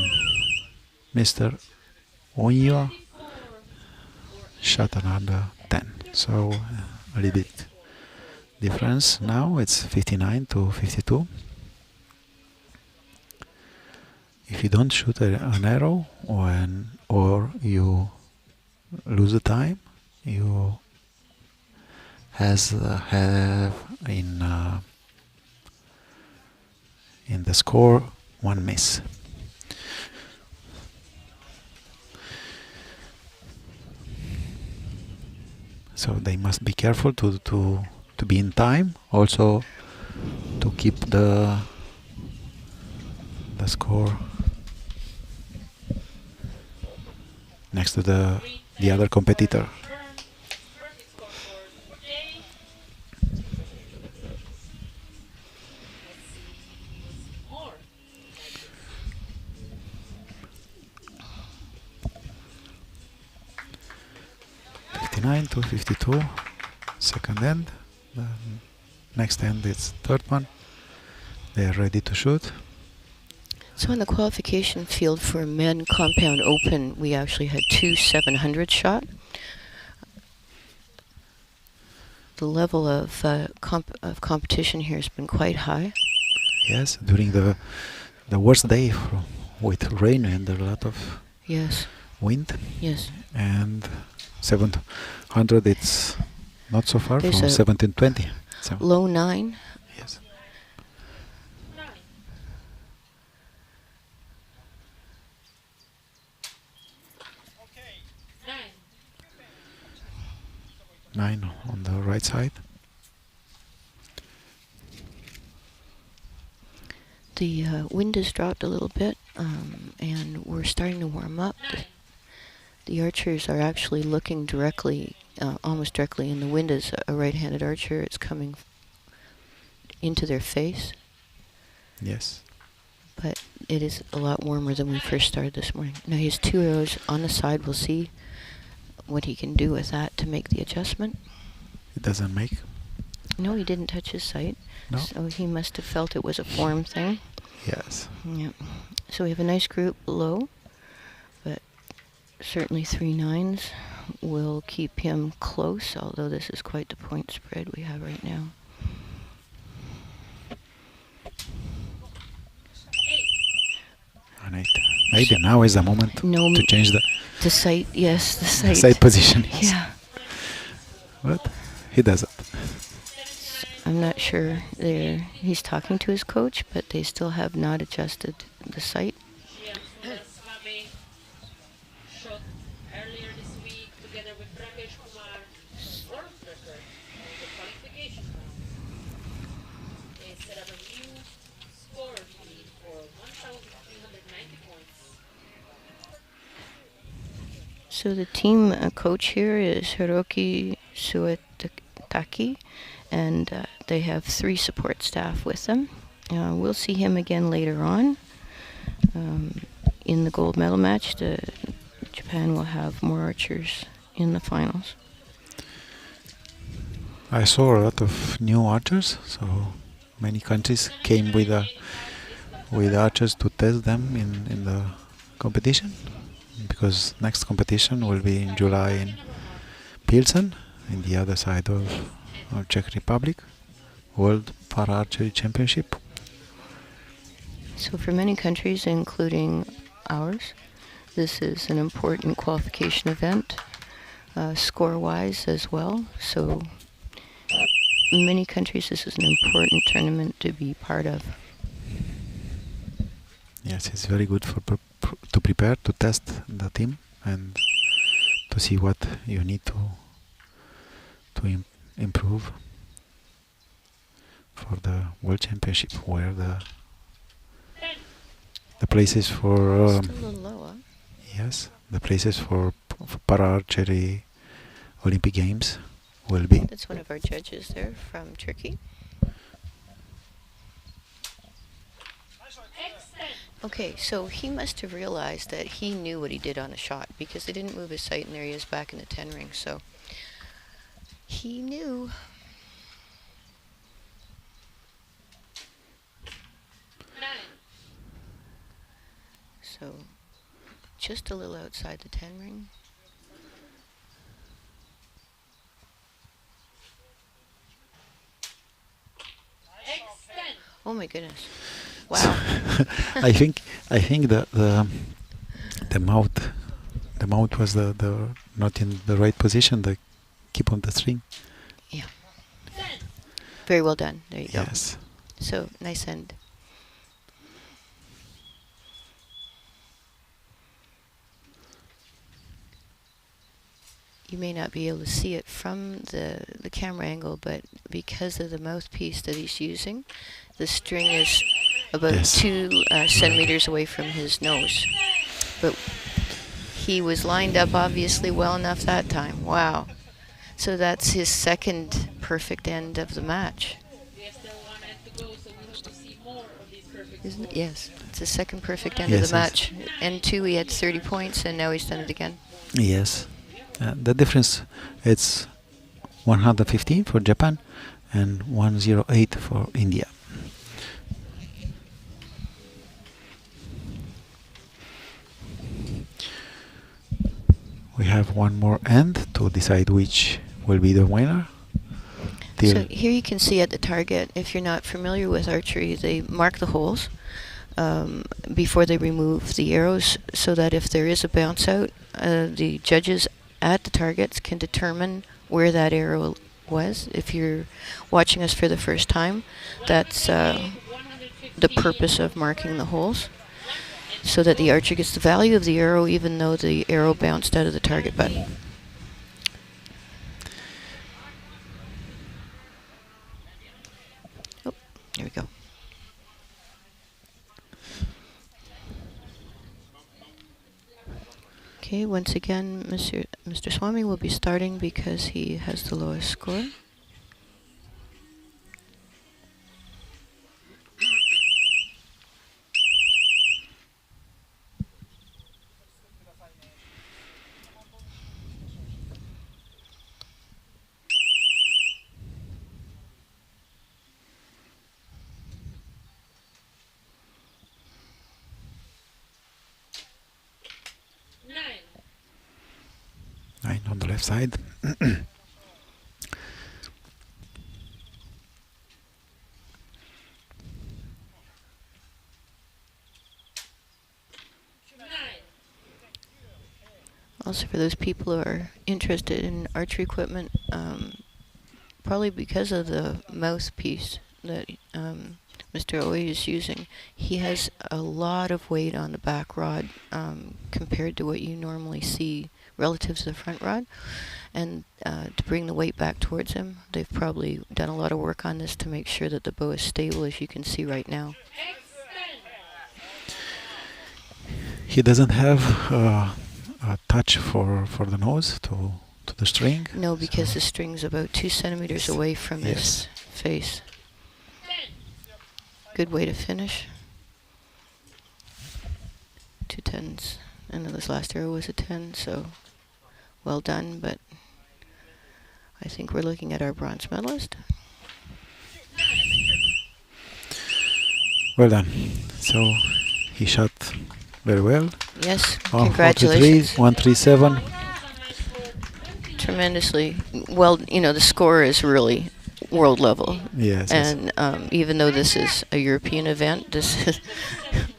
Mr. Onyo shot another 10. So a little bit difference now. It's 59 to 52. If you don't shoot an arrow or you lose the time, you have in the score 1 miss. So they must be careful to be in time, also to keep the score next to the other competitor. Perfect score for Jay. Let's see more. 59 to 52. Second end. The next end is third one. They are ready to shoot. So in the qualification field for men compound open, we actually had 2 700 shot. The level of competition here has been quite high. Yes, during the worst day with rain and a lot of Yes, wind. yes. And 700, it's not so far There's from a 1720. So, Low 9. yes. 9. 9 on the right side. The wind has dropped a little bit, and we're starting to warm up. The archers are actually looking directly, almost directly, and the wind is a right-handed archer. It's coming into their face, Yes. but it is a lot warmer than we first started this morning. Now he has 2 arrows on the side. We'll see what he can do with that to make the adjustment. It doesn't make. No, he didn't touch his sight, No. so he must have felt it was a form thing. Yes. Yeah. So we have a nice group below, but certainly 3 9s will keep him close, although this is quite the point spread we have right now. 8. An 8. Maybe now is the moment No, to change the sight, yes, the sight. side position. Yes. Yeah. But he doesn't. I'm not sure he's talking to his coach, but they still have not adjusted the sight. Swami shot earlier this week together with Rakesh Kumar, world record in the qualification round. They set up a new score feed for 1,390 points. So the team coach here is Hiroki Suetaki, and they have 3 support staff with them. We'll see him again later on. In the gold medal match, Japan will have more archers in the finals. I saw a lot of new archers, so many countries came with archers to test them in the competition, because next competition will be in July in Pilsen, in the other side of Czech Republic, World Para-Archery Championship. So for many countries, including ours, this is an important qualification event, score-wise as well. So in many countries, this is an important tournament to be part of. Yes, it's very good for to prepare, to test the team, and to see what you need to improve for the World Championship, where the places for Still a little low, huh? yes, the places for Para-Archery Olympic Games will be. That's one of our judges there from Turkey. Okay, so he must have realized that he knew what he did on a shot because they didn't move his sight, and there he is back in the 10 ring. So he knew. So just a little outside the 10 ring. Oh my goodness. Wow. I think the mouth was the not in the right position. The keep on the string. Yeah. Very well done. There you go. Yes. So nice end. You may not be able to see it from the camera angle, but because of the mouthpiece that he's using, the string is about Yes. 2 centimeters away from his nose. But he was lined up obviously well enough that time. Wow. So that's his second perfect end of the match. Isn't it? Yes. It's his second perfect end of Yes, the yes. match. End 2, he had 30 points, and now he's done it again. Yes. The difference it's 115 for Japan and 108 for India. We have one more end to decide which will be the winner. So here you can see at the target, if you're not familiar with archery, they mark the holes before they remove the arrows so that if there is a bounce out, the judges at the targets can determine where that arrow was. If you're watching us for the first time, that's the purpose of marking the holes, so that the archer gets the value of the arrow even though the arrow bounced out of the target button. Oh, there we go. Okay, once again, Mr. Swami will be starting because he has the lowest score. Nine on the left side. Also, for those people who are interested in archery equipment, probably because of the mouthpiece that Mr. Oe is using, he has a lot of weight on the back rod compared to what you normally see relative to the front rod. And to bring the weight back towards him, they've probably done a lot of work on this to make sure that the bow is stable, as you can see right now. He doesn't have a touch for the nose to the string. No, because the string's about 2 centimeters away from his face. Good way to finish. 2 10s. And this last arrow was a 10, so well done, but I think we're looking at our bronze medalist. Well done. So he shot very well. Yes, 143, congratulations. 137. Tremendously. Well, you know, the score is really world level. Yes, yes. And even though this is a European event, this is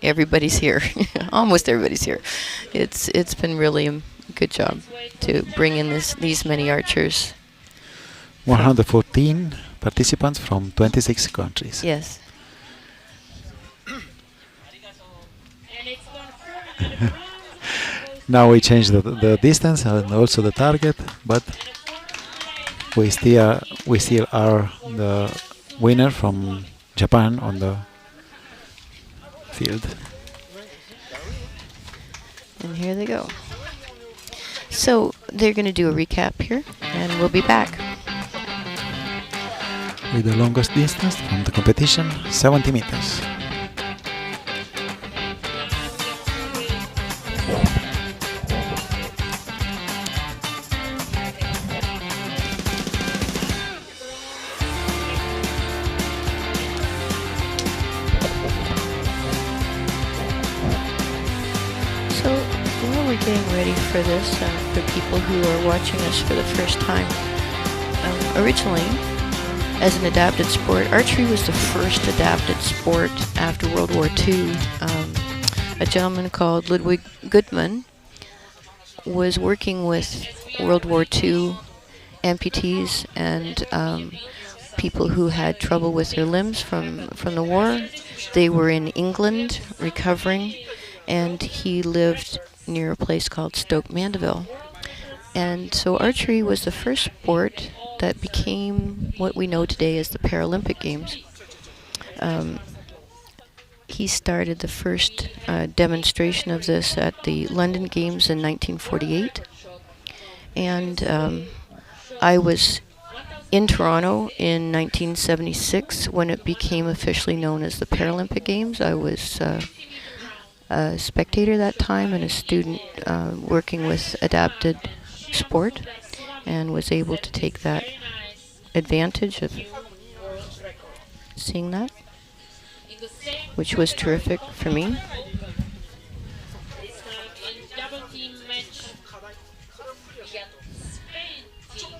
everybody's here. Almost everybody's here. It's been really a good job to bring in these many archers. 114 participants from 26 countries. Yes. And it's confirmed that the bronze goes Now we change the distance and also the target, but we still are the winner from Japan on the field. And here they go. So they're going to do a recap here, and we'll be back. With the longest distance from the competition, 70 meters. So while we're getting ready for this, for people who are watching us for the first time, originally, as an adapted sport, archery was the first adapted sport after World War II. A gentleman called Ludwig Goodman was working with World War II amputees and people who had trouble with their limbs from the war. They were in England recovering, and he lived near a place called Stoke Mandeville. And so archery was the first sport that became what we know today as the Paralympic Games. He started the first demonstration of this at the London Games in 1948. And I was in Toronto in 1976 when it became officially known as the Paralympic Games. I was a spectator that time and a student working with adapted sport, and was able to take that advantage of seeing that, in the same which was terrific for me. this time in double team match. We got Spain team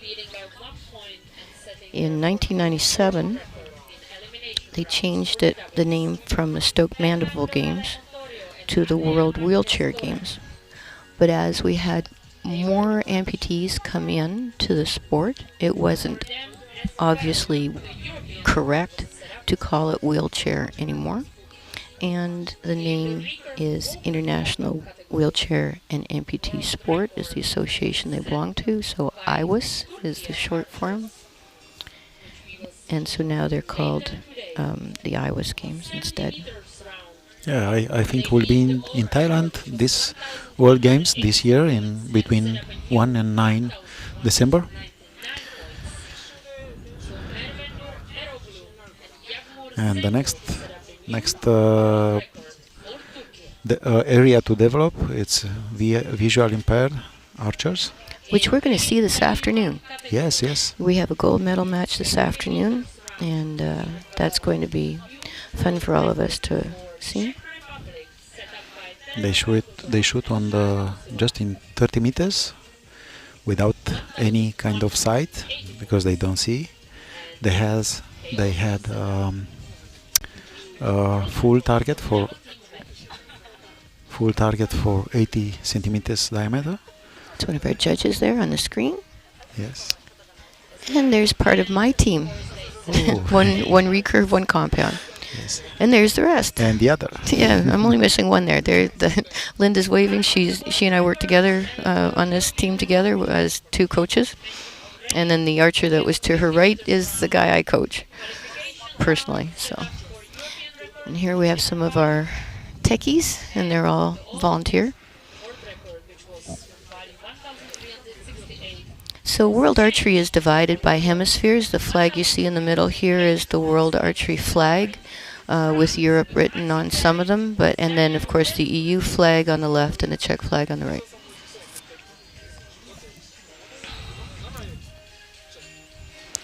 leading by 1 point and setting In 1997, in elimination. they changed the name from the Stoke Mandeville Games to the World Wheelchair Games. But as we had more amputees come in to the sport, it wasn't obviously correct to call it wheelchair anymore. And the name is International Wheelchair and Amputee Sport, is the association they belong to. So IWAS is the short form. And so now they're called the IWAS Games instead. Yeah, I think we'll be in Thailand this World Games this year in between 1 and 9 December. And the next area to develop, it's visual impaired archers. Which we're going to see this afternoon. Yes, yes. We have a gold medal match this afternoon, and that's going to be fun for all of us to see. They shoot on the just in 30 meters without any kind of sight because they don't see. They had full target for 80 centimeters diameter. It's one of our judges there on the screen. Yes. And there's part of my team. Oh. one recurve, one compound. Yes. And there's the rest. And the other. Yeah, I'm only missing one there. Linda's waving. She and I work together on this team together as two coaches. And then the archer that was to her right is the guy I coach personally. So, and here we have some of our techies, and they're all volunteer. So World Archery is divided by hemispheres. The flag you see in the middle here is the World Archery flag, with Europe written on some of them, and then of course the EU flag on the left and the Czech flag on the right.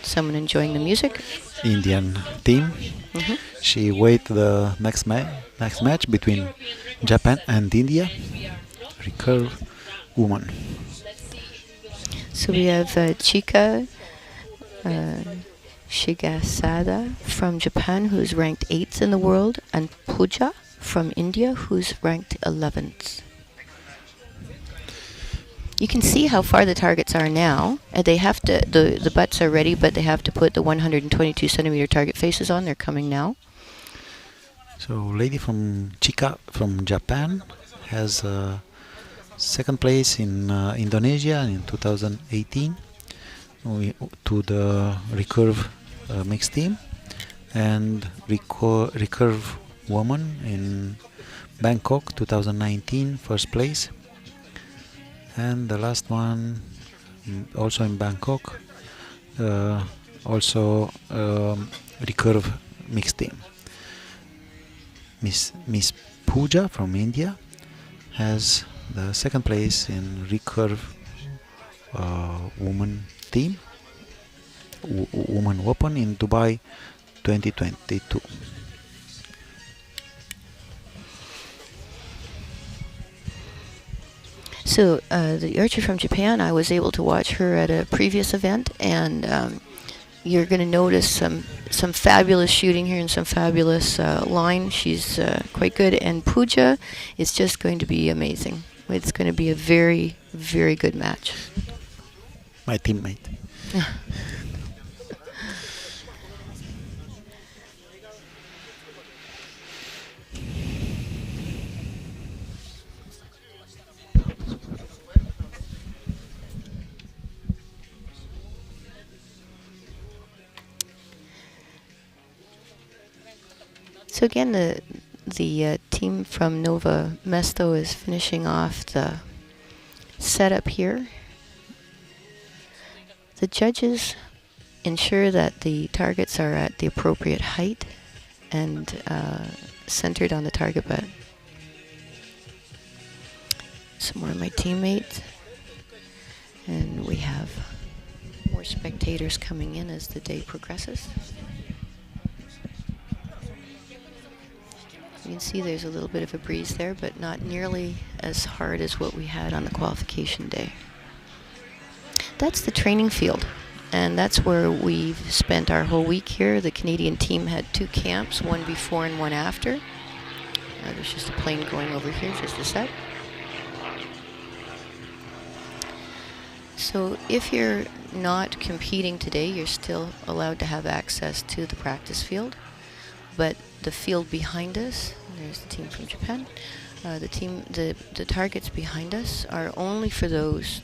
Someone enjoying the music. Indian team. Mm-hmm. She wait the next match between Japan and India. Recurve woman. So we have Chika uh, Shigasada from Japan, who's ranked 8th in the world, and Puja from India, who's ranked 11th. You can see how far the targets are now. They have to, the butts are ready, but they have to put the 122 centimeter target faces on. They're coming now. So, lady from Chika from Japan has second place in Indonesia in 2018 to the recurve mixed team, and recurve woman in Bangkok 2019 first place, and the last one also in Bangkok, also recurve mixed team. Miss Pooja from India has the second place in recurve woman team, woman open in Dubai 2022. So the archer from Japan, I was able to watch her at a previous event, and you're going to notice some fabulous shooting here and some fabulous line. She's quite good, and Pooja is just going to be amazing. It's going to be a very, very good match. My teammate. So again, the team from Nove Mesto is finishing off the setup here. The judges ensure that the targets are at the appropriate height and centered on the target butt. Some more of my teammates, and we have more spectators coming in as the day progresses. You can see there's a little bit of a breeze there, but not nearly as hard as what we had on the qualification day. That's the training field, and that's where we've spent our whole week here. The Canadian team had 2 camps, one before and one after. There's just a plane going over here, just a sec. So if you're not competing today, you're still allowed to have access to the practice field. But the field behind us, there's the team from Japan, the targets behind us are only for those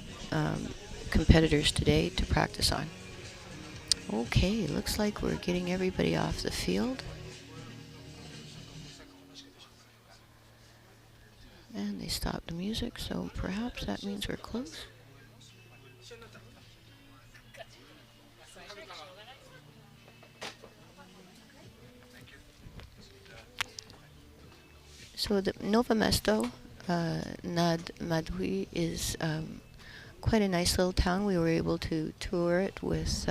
competitors today to practice on. Okay, looks like we're getting everybody off the field. And they stopped the music, so perhaps that means we're close. So the Nove Mesto, Metuji is quite a nice little town. We were able to tour it with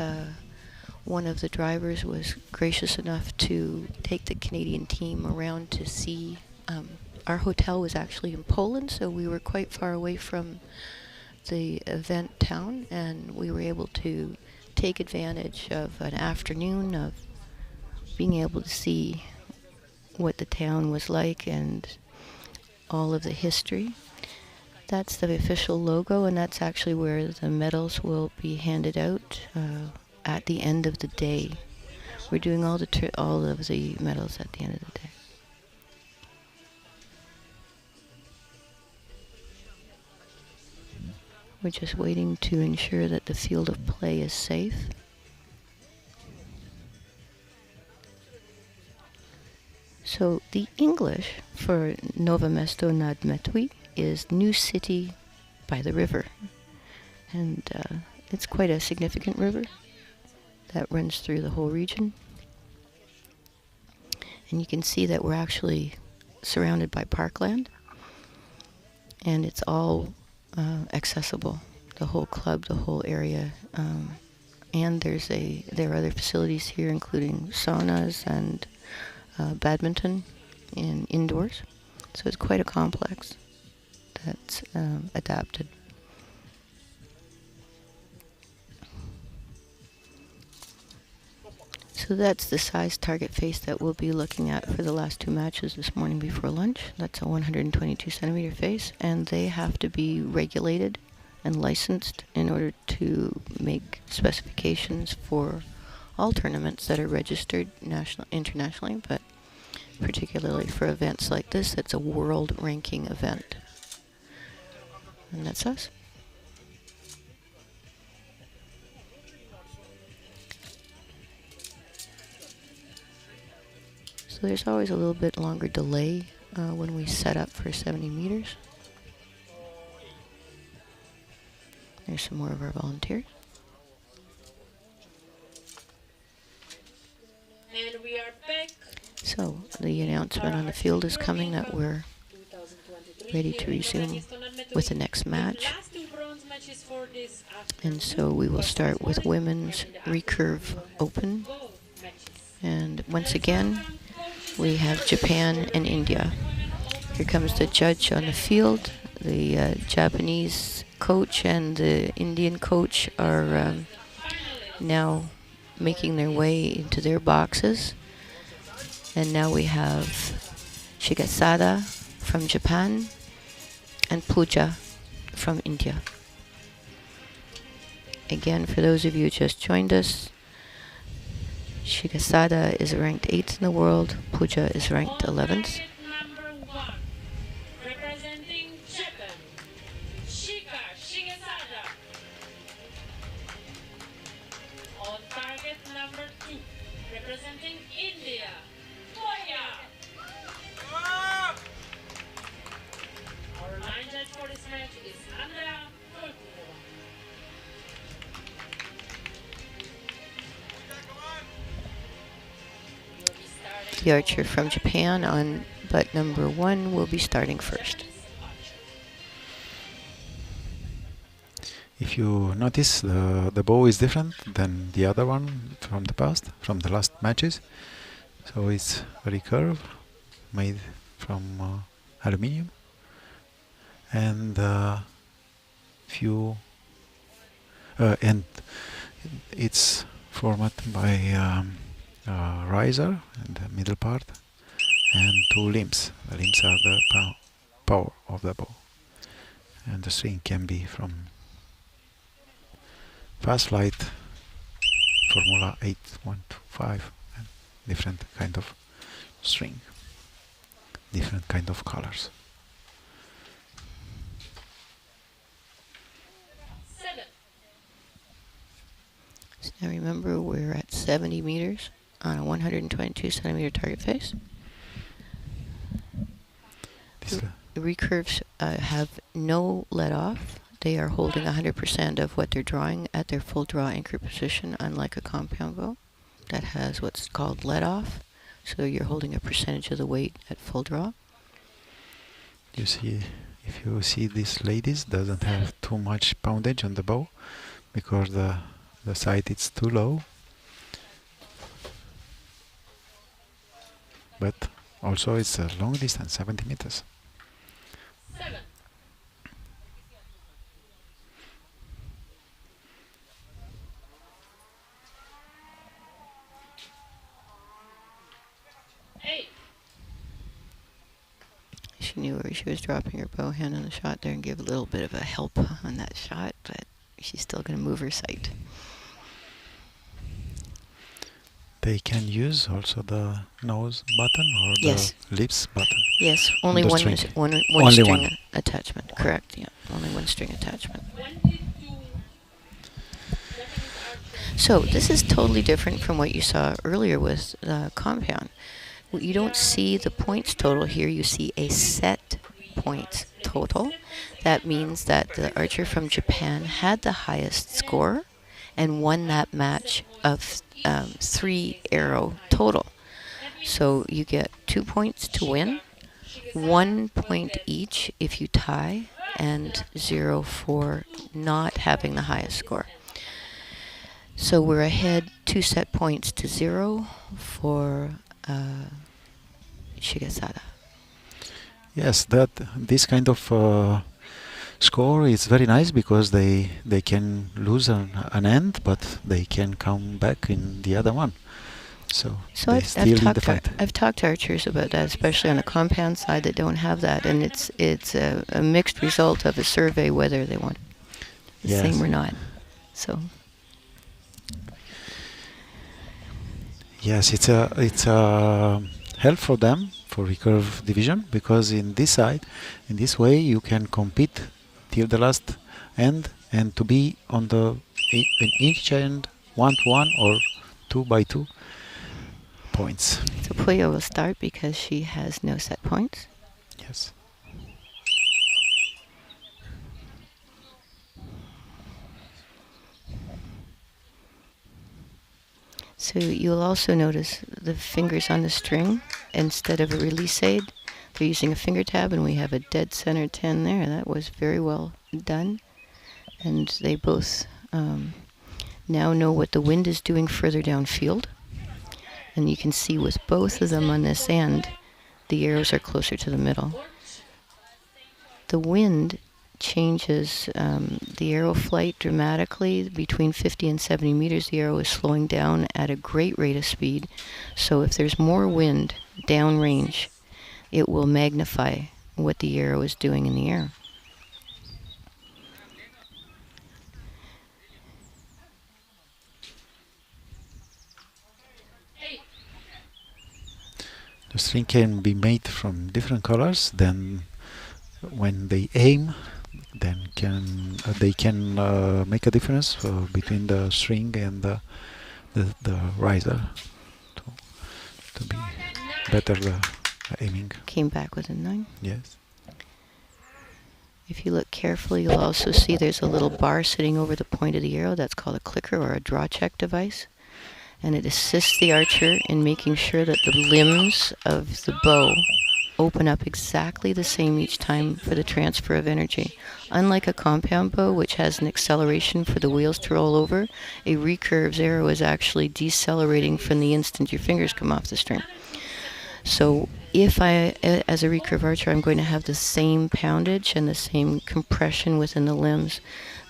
one of the drivers was gracious enough to take the Canadian team around to see. Our hotel was actually in Poland, so we were quite far away from the event town, and we were able to take advantage of an afternoon of being able to see what the town was like and all of the history. That's the official logo, and that's actually where the medals will be handed out at the end of the day. We're doing all of the medals at the end of the day. We're just waiting to ensure that the field of play is safe. So the English for Nove Mesto nad Metuji is New City by the river. And it's quite a significant river that runs through the whole region. And you can see that we're actually surrounded by parkland. And it's all accessible, the whole club, the whole area. And there are other facilities here, including saunas and badminton and indoors. So it's quite a complex that's adapted. So that's the size target face that we'll be looking at for the last two matches this morning before lunch. That's a 122 centimeter face, and they have to be regulated and licensed in order to make specifications for all tournaments that are registered internationally, but particularly for events like this, it's a world ranking event. And that's us. So there's always a little bit longer delay when we set up for 70 meters. There's some more of our volunteers. And we are back. So the announcement on the field is coming that we're ready to resume with the next match. And so we will start with women's recurve open. And once again, we have Japan and India. Here comes the judge on the field. The Japanese coach and the Indian coach are now making their way into their boxes. And now we have Shigasada from Japan and Puja from India. Again, for those of you who just joined us, Shigasada is ranked 8th in the world, Puja is ranked 11th. Number 1, representing Japan, Shigasada. On target number 2, representing India, Toya. Our line judge for this match is Andrea Fulkova. The archer from Japan on butt number 1 will be starting first. If you notice, the bow is different than the other one from the past, from the last matches. So it's very curved, made from aluminium, and and it's formatted by riser in the middle part and 2 limbs. The limbs are the power of the bow, and the string can be from fast flight, Formula 8125, and different kind of string, different kind of colors. 7. So now remember, we're at 70 meters on a 122 centimeter target face. The recurves have no let off. They are holding 100% of what they're drawing at their full draw anchor position, unlike a compound bow that has what's called let off. So you're holding a percentage of the weight at full draw. You see, if you see these ladies, doesn't have too much poundage on the bow because the sight is too low. But also it's a long distance, 70 meters. 7. 8. She knew where she was dropping her bow hand on the shot there and gave a little bit of a help on that shot, but she's still going to move her sight. They can use also the nose button or Yes. the lips button. Yes, only The one, string. one Only string one. attachment. Correct, yeah, only one string attachment. When did you Japanese archer So this is totally different from what you saw earlier with compound. You don't see the points total here, you see a set points total. That means that the archer from Japan had the highest score and won that match of 3 arrow total. So you get 2 points to win, 1 point each if you tie, and 0 for not having the highest score. So we're ahead 2 set points to 0 for Shigasada. Yes, this kind of score is very nice because they can lose an end, but they can come back in the other one. So So they I've still in the talked fight. I've talked to archers about that, especially on the compound side that don't have that, and it's a mixed result of a survey whether they want the Yes. same or not. So Yes, it's a help for them for recurve division, because in this side, in this way, you can compete till the last end and to be on the in each end 1-1 or 2-2 points. so Puyo will start because she has no set points. Yes. So you'll also notice the fingers on the string. Instead of a release aid, they're using a finger tab, and we have a dead center 10 there. That was very well done. And they both now know what the wind is doing further downfield. And you can see with both of them on this end, the arrows are closer to the middle. The wind changes the arrow flight dramatically. Between 50 and 70 meters, the arrow is slowing down at a great rate of speed. So if there's more wind downrange, it will magnify what the arrow is doing in the air. The string can be made from different colors. Then, when they aim, then they can make a difference between the string and the riser to be better the aiming. Came back with a 9. Yes. If you look carefully, you'll also see there's a little bar sitting over the point of the arrow. That's called a clicker or a draw check device. And it assists the archer in making sure that the limbs of the bow open up exactly the same each time for the transfer of energy. Unlike a compound bow, which has an acceleration for the wheels to roll over, a recurve's arrow is actually decelerating from the instant your fingers come off the string. So if I, as a recurve archer, I'm going to have the same poundage and the same compression within the limbs,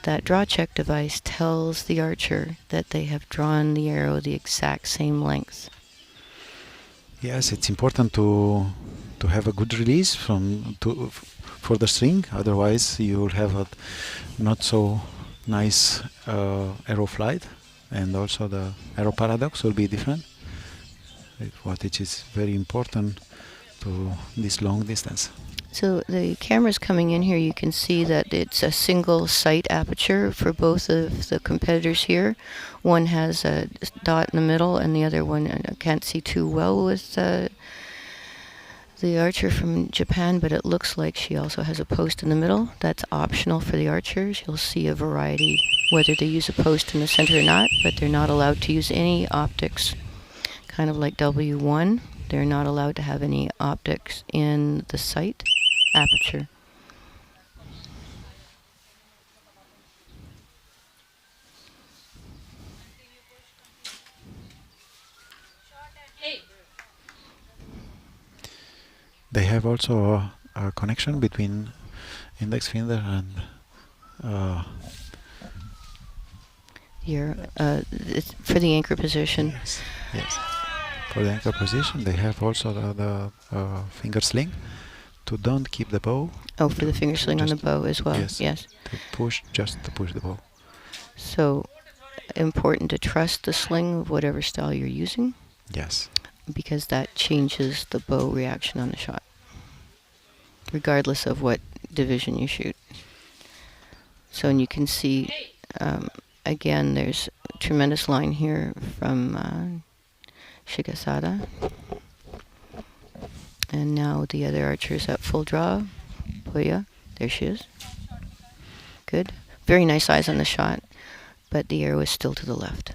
that draw check device tells the archer that they have drawn the arrow the exact same length. Yes, it's important to have a good release for the string. Otherwise, you will have a not so nice arrow flight, and also the arrow paradox will be different. What it is very important to this long distance. So the camera's coming in here. You can see that it's a single sight aperture for both of the competitors here. One has a dot in the middle, and the other one I can't see too well with the archer from Japan, but it looks like she also has a post in the middle. That's optional for the archers. You'll see a variety whether they use a post in the center or not, but they're not allowed to use any optics. Kind of like W1, they're not allowed to have any optics in the sight aperture. They have also a connection between index finger and It's for the anchor position. yes. For the anchor position, they have also the finger sling to don't keep the bow. Oh, for the finger sling on the Just- bow as well. yes. Yes. Just to push the bow. So important to trust the sling of whatever style you're using, Yes. because that changes the bow reaction on the shot, regardless of what division you shoot. So, and you can see, again, there's a tremendous line here from Shigasada. And now the other archer's at full draw. Puya, there she is. Good. Very nice eyes on the shot, but the arrow is still to the left.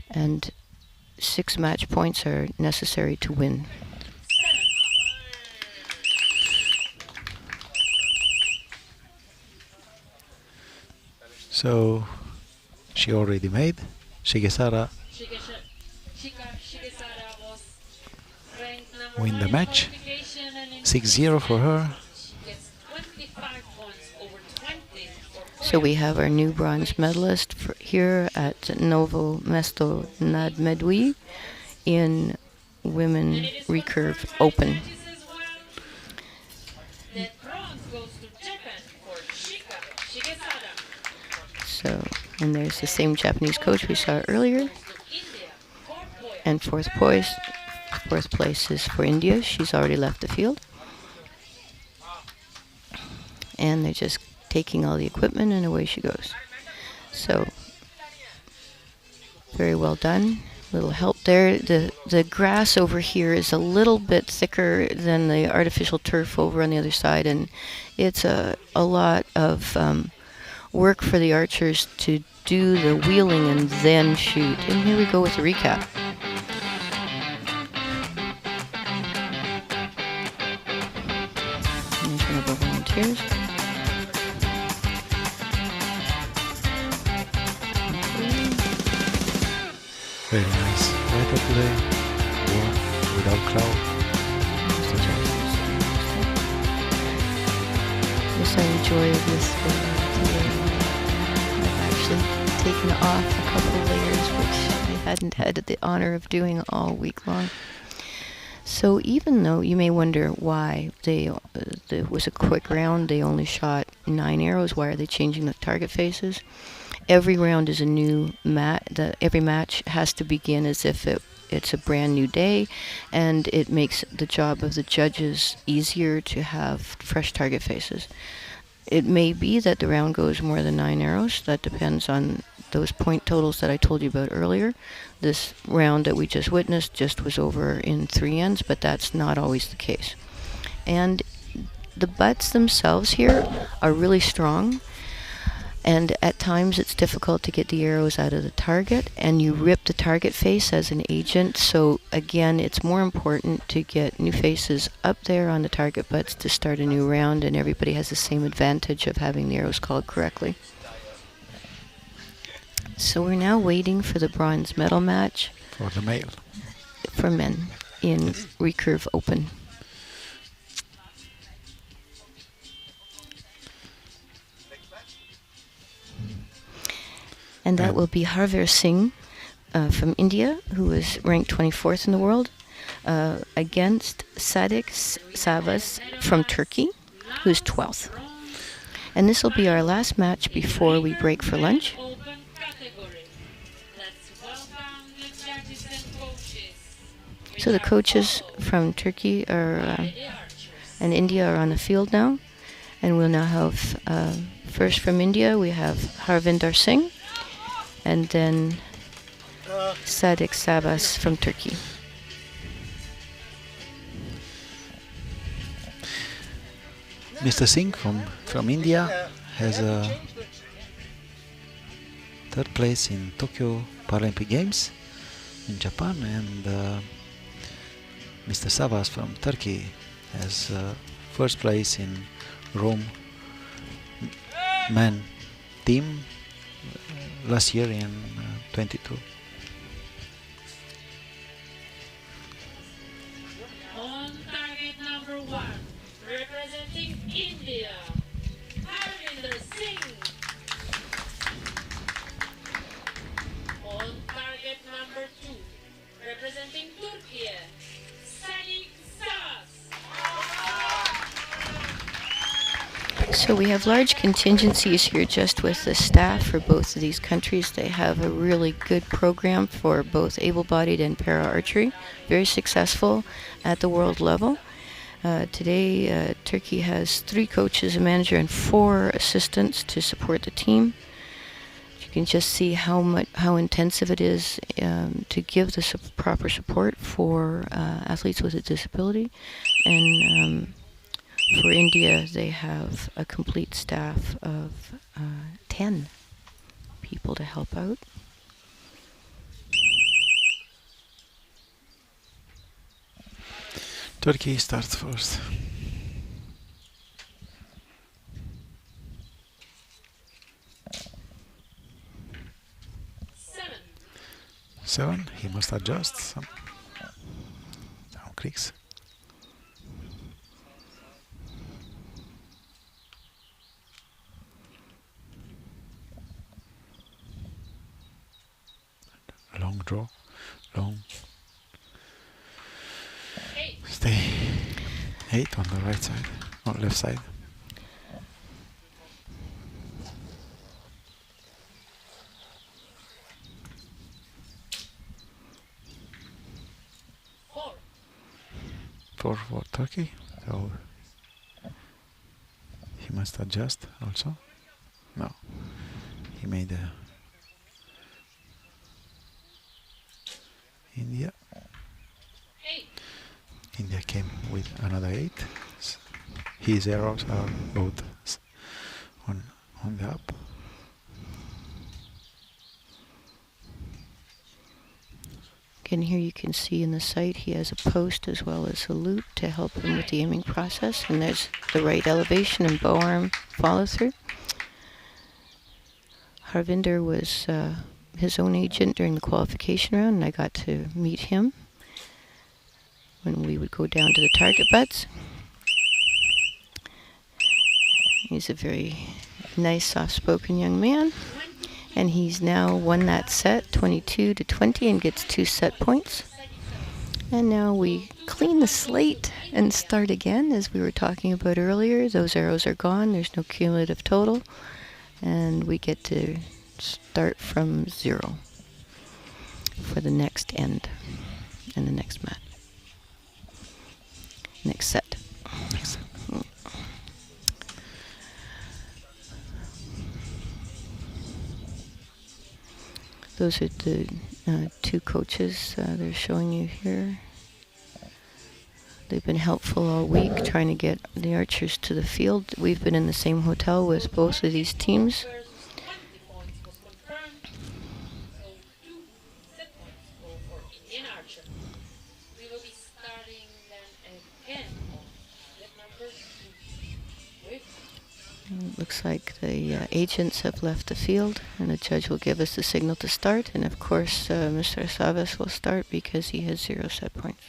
And 6 match points are necessary to win. So she already made. Shigesara Shigesara was ranked number win the 9 match. qualification and in 6-0 for her. gets 25 points over 20 for So we have our new bronze medalist here at Novo Mesto Nad Metuji in women recurve open. The bronze goes to Japan for Shika Shigesada. So, and there's the same Japanese coach we saw earlier. Goes to India, fourth And fourth place is for India. She's already left the field. And they're just taking all the equipment and away she goes. So, very well done. Little help there. The grass over here is a little bit thicker than the artificial turf over on the other side, and it's a lot of work for the archers to do the wheeling and then shoot. And here we go with the recap. And there's one of our volunteers. Very nice weather today. Warm, without cloud. Yes, I enjoy this today. I've actually taken off a couple of layers, which I hadn't had the honor of doing all week long. So even though you may wonder why it was a quick round, they only shot 9 arrows. Why are they changing the target faces? Every round is a new match. Every match has to begin as if it's a brand new day, and it makes the job of the judges easier to have fresh target faces. It may be that the round goes more than 9 arrows. That depends on those point totals that I told you about earlier. This round that we just witnessed just was over in 3 ends, but that's not always the case. And the butts themselves here are really strong. And at times it's difficult to get the arrows out of the target, and you rip the target face as an agent. So again, it's more important to get new faces up there on the target butts to start a new round, and everybody has the same advantage of having the arrows called correctly. So we're now waiting for the bronze medal match For the male. for men in recurve open. And that will be Harveer Singh from India, who is ranked 24th in the world, against Sadik Savas from Turkey, who's 12th. And this will be our last match before we break for lunch. Open category. Let's welcome the judges and coaches. So the coaches from Turkey and India are on the field now. And we'll now have, first from India, we have Harvinder Singh, and then Sadik Savas from Turkey. Mr. Singh from India has a 3rd place in Tokyo Paralympic Games in Japan, and Mr. Savas from Turkey has 1st place in Rome men team last year in 22. On target number 1, representing India, Harvinder Singh. On target number 2, representing Turkey, Sadik Savas. So we have large contingencies here just with the staff for both of these countries. They have a really good program for both able-bodied and para-archery, very successful at the world level. Today, Turkey has 3 coaches, a manager, and 4 assistants to support the team. You can just see how intensive it is to give the proper support for athletes with a disability. And for India, they have a complete staff of 10 people to help out. Turkey starts first. 7. He must adjust some down clicks. draw, long. Eight. Stay 8 on the right side, or left side. Four. 4 for Turkey, so he must adjust also. No, he made India. Eight. India came with another 8. His arrows are both on the up. Again, here you can see in the sight he has a post as well as a loop to help him with the aiming process. And there's the right elevation and bow arm follow through. Harvinder was his own agent during the qualification round, and I got to meet him when we would go down to the target butts. He's a very nice, soft-spoken young man. And he's now won that set 22-20 and gets 2 set points. And now we clean the slate and start again, as we were talking about earlier. Those arrows are gone. There's no cumulative total. And we get to start from 0 for the next end and the next match. Next set. Those are the 2 coaches they're showing you here. They've been helpful all week trying to get the archers to the field. We've been in the same hotel with both of these teams. Versus 20 points was confirmed. So 2 set points go for Indian Archer. We will be starting then again on set number 2 with It looks like the agents have left the field, and the judge will give us the signal to start. And of course, Mr. Savas will start because he has 0 set points.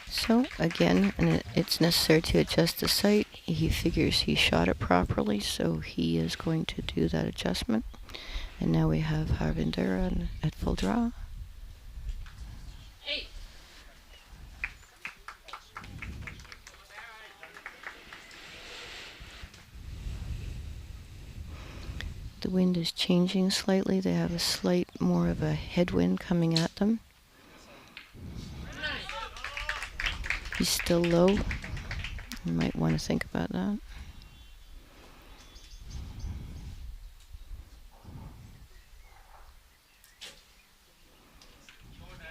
So again, and it's necessary to adjust the sight. He figures he shot it properly, so he is going to do that adjustment. And now we have Harvinder at full draw. 8. The wind is changing slightly. They have a slight more of a headwind coming at them. 9. He's still low. You might want to think about that.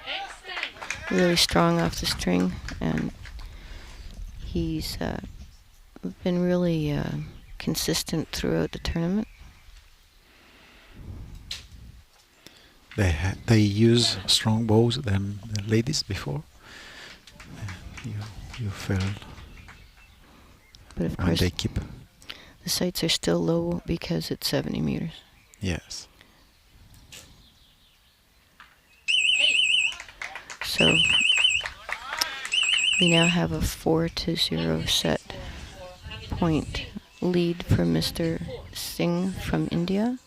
Extend. Really strong off the string, and he's been really consistent throughout the tournament. They use strong bows than the ladies before. You feel But of when course, they keep. the sights are still low because it's 70 meters. Yes. 8. So we now have a 4-0 set point lead for Mr. Singh from India.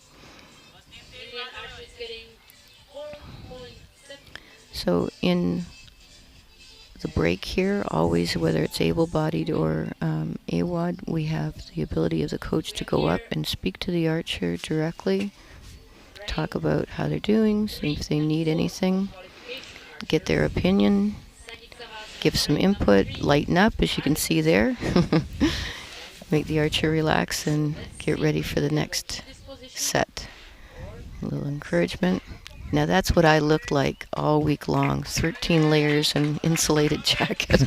Indian Archer is getting 4.7. So in the break here, always, whether it's able-bodied or AWOD, we have the ability of the coach to go up and speak to the archer directly, talk about how they're doing, see if they need anything, get their opinion, give some input, lighten up, as you can see there, make the archer relax and get ready for the next set. A little encouragement. Now that's what I looked like all week long, 13 layers and insulated jacket.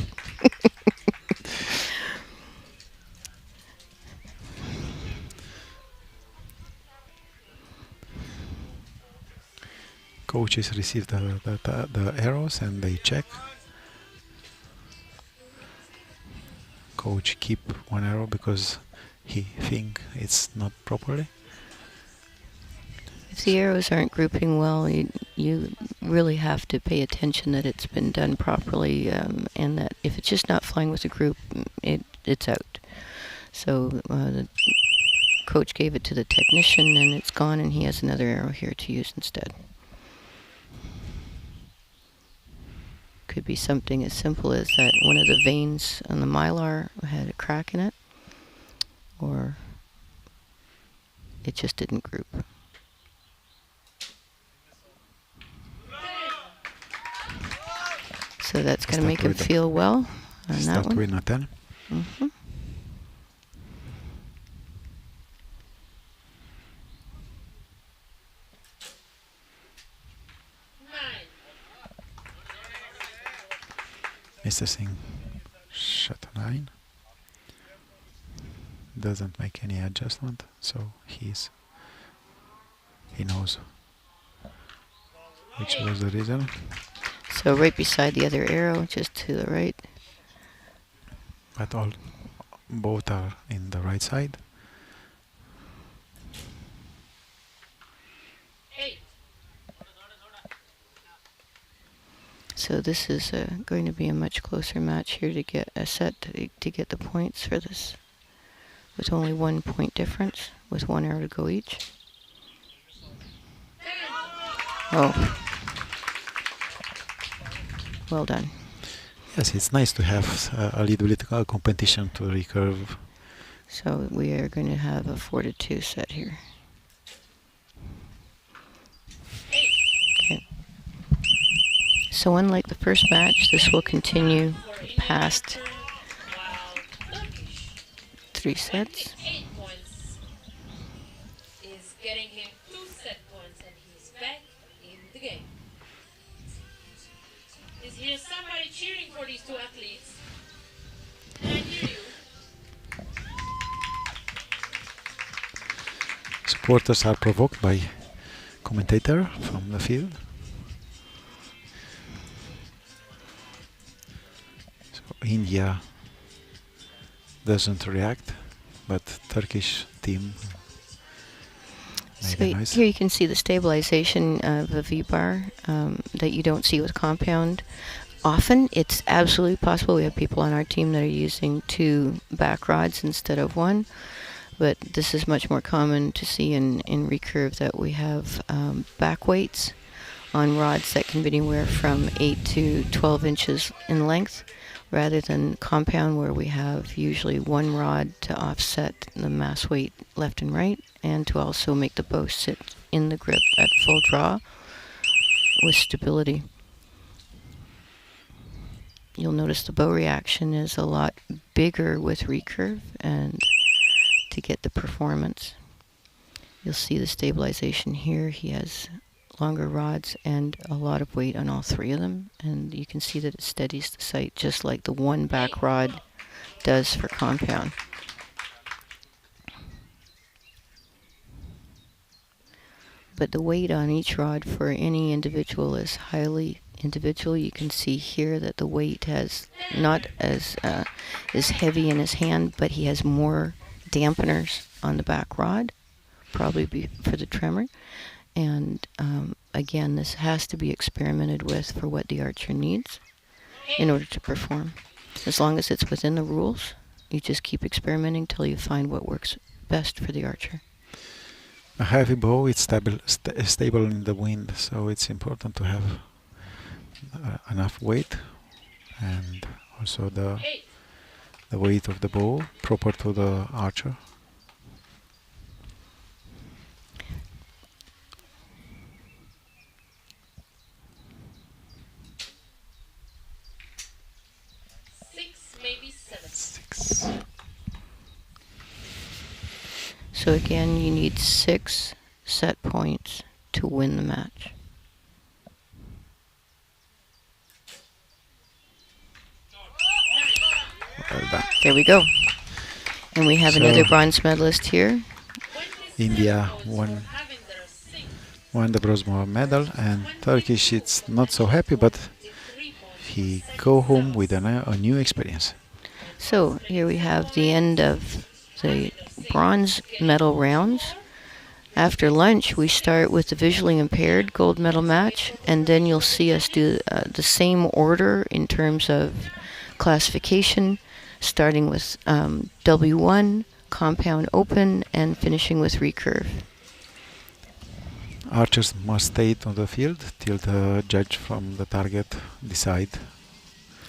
Coaches receive the arrows and they check. Coach keep one arrow because he think it's not properly. If the arrows aren't grouping well, you really have to pay attention that it's been done properly, and that if it's just not flying with the group, it's out. So the coach gave it to the technician and it's gone, and he has another arrow here to use instead. Could be something as simple as that one of the veins on the mylar had a crack in it, or it just didn't group. So that's going to make him feel well on that Start one. with a 10. Mm-hmm. Mr. Singh shot a 9. Doesn't make any adjustment, so he knows which was the reason. So right beside the other arrow, just to the right. But both are in the right side. So this is going to be a much closer match here to get a set to get the points for this, with only 1 point difference, with one arrow to go each. Oh, well done. Yes, it's nice to have a little competition to recurve. So we are going to have a 4-2 set here. Okay. So unlike the first match, this will continue past 3 sets. 8 points is getting him 2 set points, and he's back in the game. Is here somebody cheering for these 2 athletes? Can I hear you? Supporters are provoked by commentator from the field. So India doesn't react, but Turkish team So made a nice. here you can see the stabilization of a V-bar that you don't see with compound. Often it's absolutely possible. We have people on our team that are using 2 back rods instead of 1, but this is much more common to see in recurve that we have back weights on rods that can be anywhere from 8 to 12 inches in length, rather than compound where we have usually 1 rod to offset the mass weight left and right, and to also make the bow sit in the grip at full draw with stability. You'll notice the bow reaction is a lot bigger with recurve, and to get the performance. You'll see the stabilization here. He has longer rods and a lot of weight on all 3 of them, and you can see that it steadies the sight just like the 1 back rod does for compound. But the weight on each rod for any individual is highly individual. You can see here that the weight has not as is heavy in his hand, but he has more dampeners on the back rod, probably for the tremor. And again, this has to be experimented with for what the archer needs in order to perform. As long as it's within the rules, you just keep experimenting till you find what works best for the archer. A heavy bow is stable in the wind, so it's important to have enough weight, and also the weight of the bow proper to the archer. Maybe 7. 6. So again, you need 6 set points to win the match. Well done. There we go. And we have another bronze medalist here. India won won the bronze medal, and Turkish it's not so happy, but in 3 points to he set go home with themselves. a new experience. So here we have the end of the bronze medal rounds. After lunch, we start with the visually impaired gold medal match, and then you'll see us do the same order in terms of classification, starting with W1, compound open, and finishing with recurve. Archers must stay on the field till the judge from the target decide.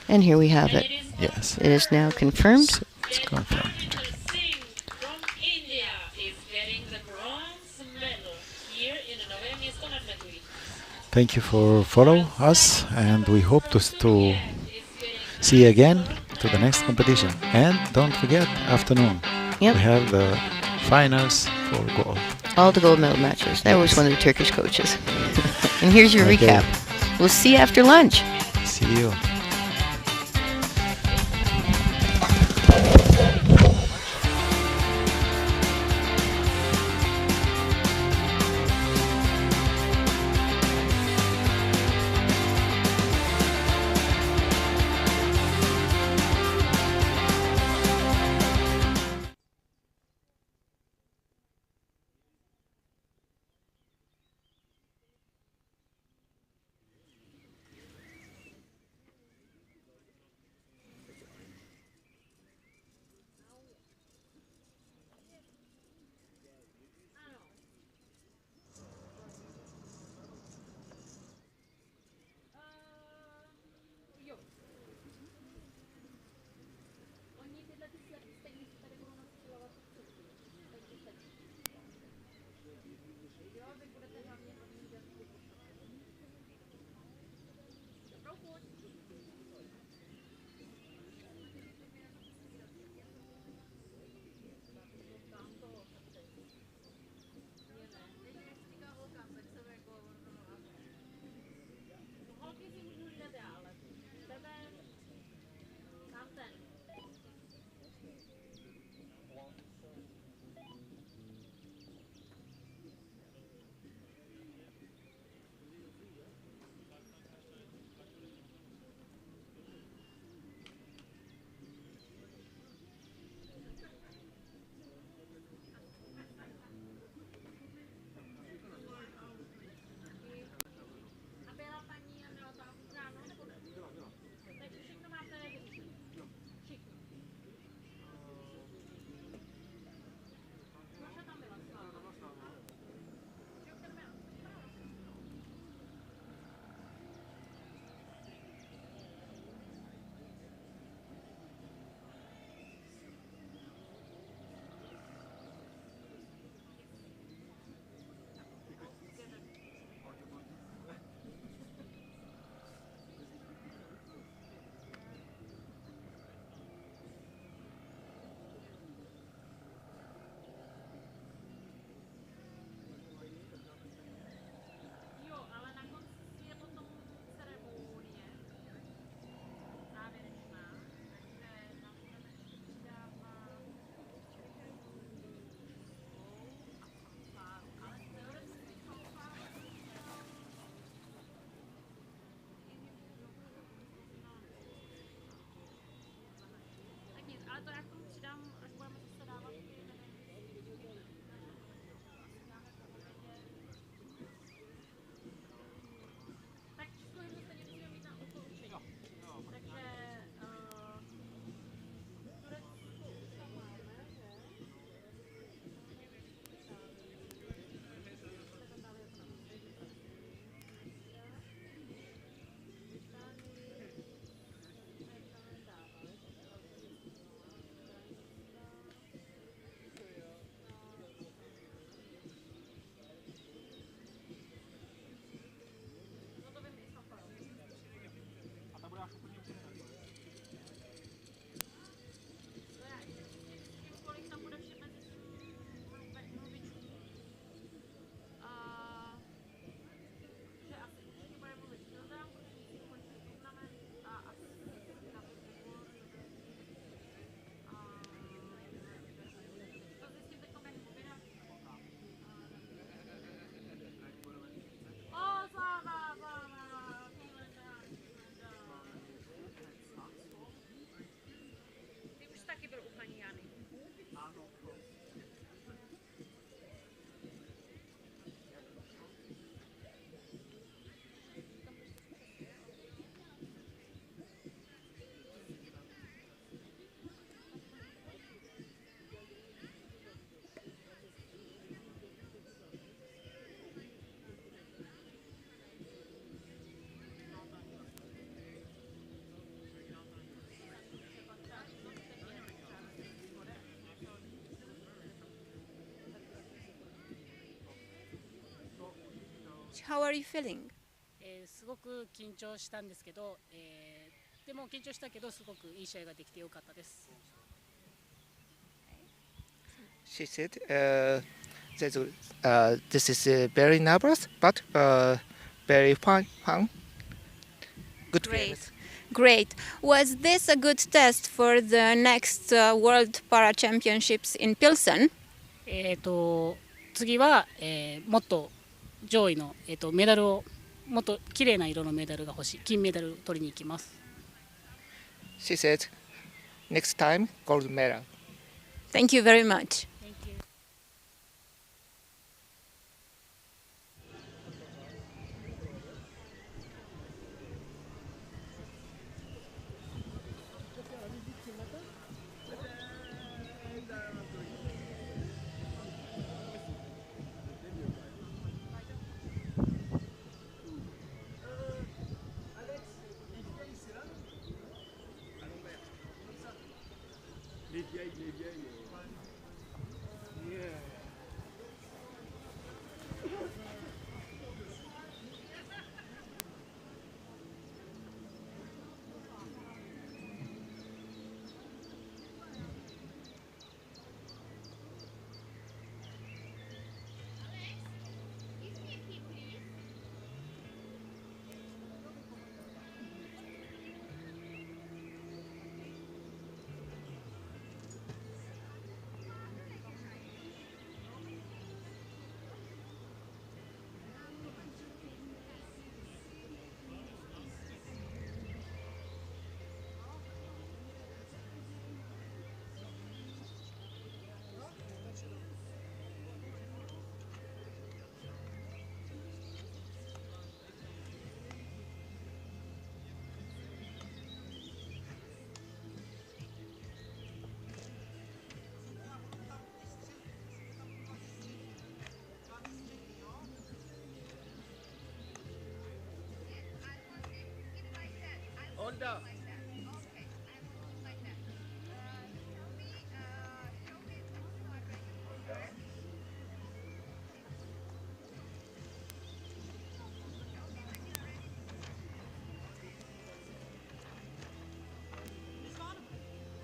And here we have And it. it is Yes, It is now confirmed. confirmed. so it's confirmed. Devinder Singh from India is getting the bronze medal here in the Nove Mesto and Metuji. Thank you for follow us, and we hope to Yes, is getting see you again silver to the next and competition. And don't forget, afternoon Yep, we have the finals for gold. all the gold medal matches. That was Yes. one of the Turkish coaches. And here's your Okay. recap. We'll see you after lunch. See you. How are you feeling? すごく緊張したんですけど、でも緊張したけどすごくいい試合ができてよかったです。She said, "This is very nervous, but very fun. Good Great. games." Great. Was this a good test for the next World Para Championships in Pilsen? 次は、もっと上位の、メダルをもっと綺麗な色のメダルが欲しい、金メダルを取りに行きます。She said, "Next time, gold medal." Thank you very much. Thank you.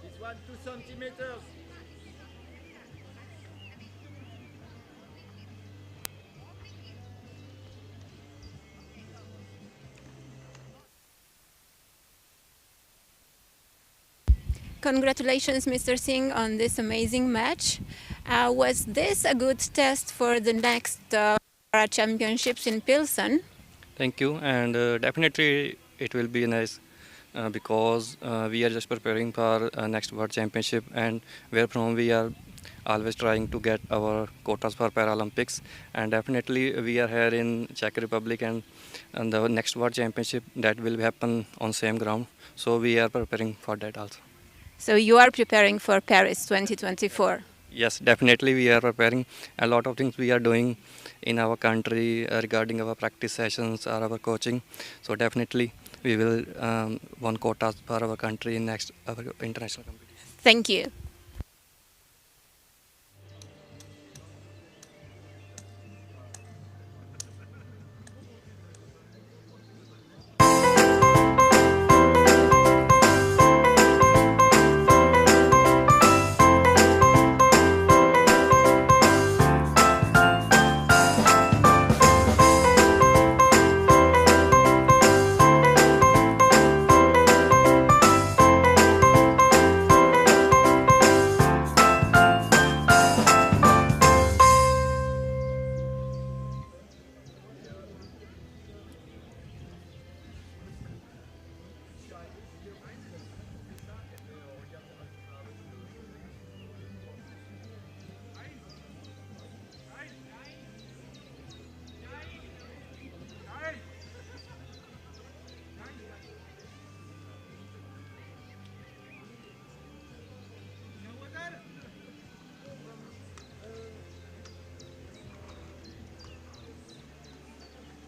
This one 2 centimeters. Congratulations, Mr. Singh, on this amazing match. Was this a good test for the next Para Championships in Pilsen? Thank you, and definitely it will be nice because we are just preparing for next World Championship, and where from we are always trying to get our quotas for Paralympics, and definitely we are here in Czech Republic, and the next World Championship that will happen on same ground, so we are preparing for that also. So you are preparing for Paris 2024. Yes, definitely we are preparing. A lot of things we are doing in our country regarding our practice sessions or our coaching. So definitely we will won quotas for our country in next our international competition. Thank you.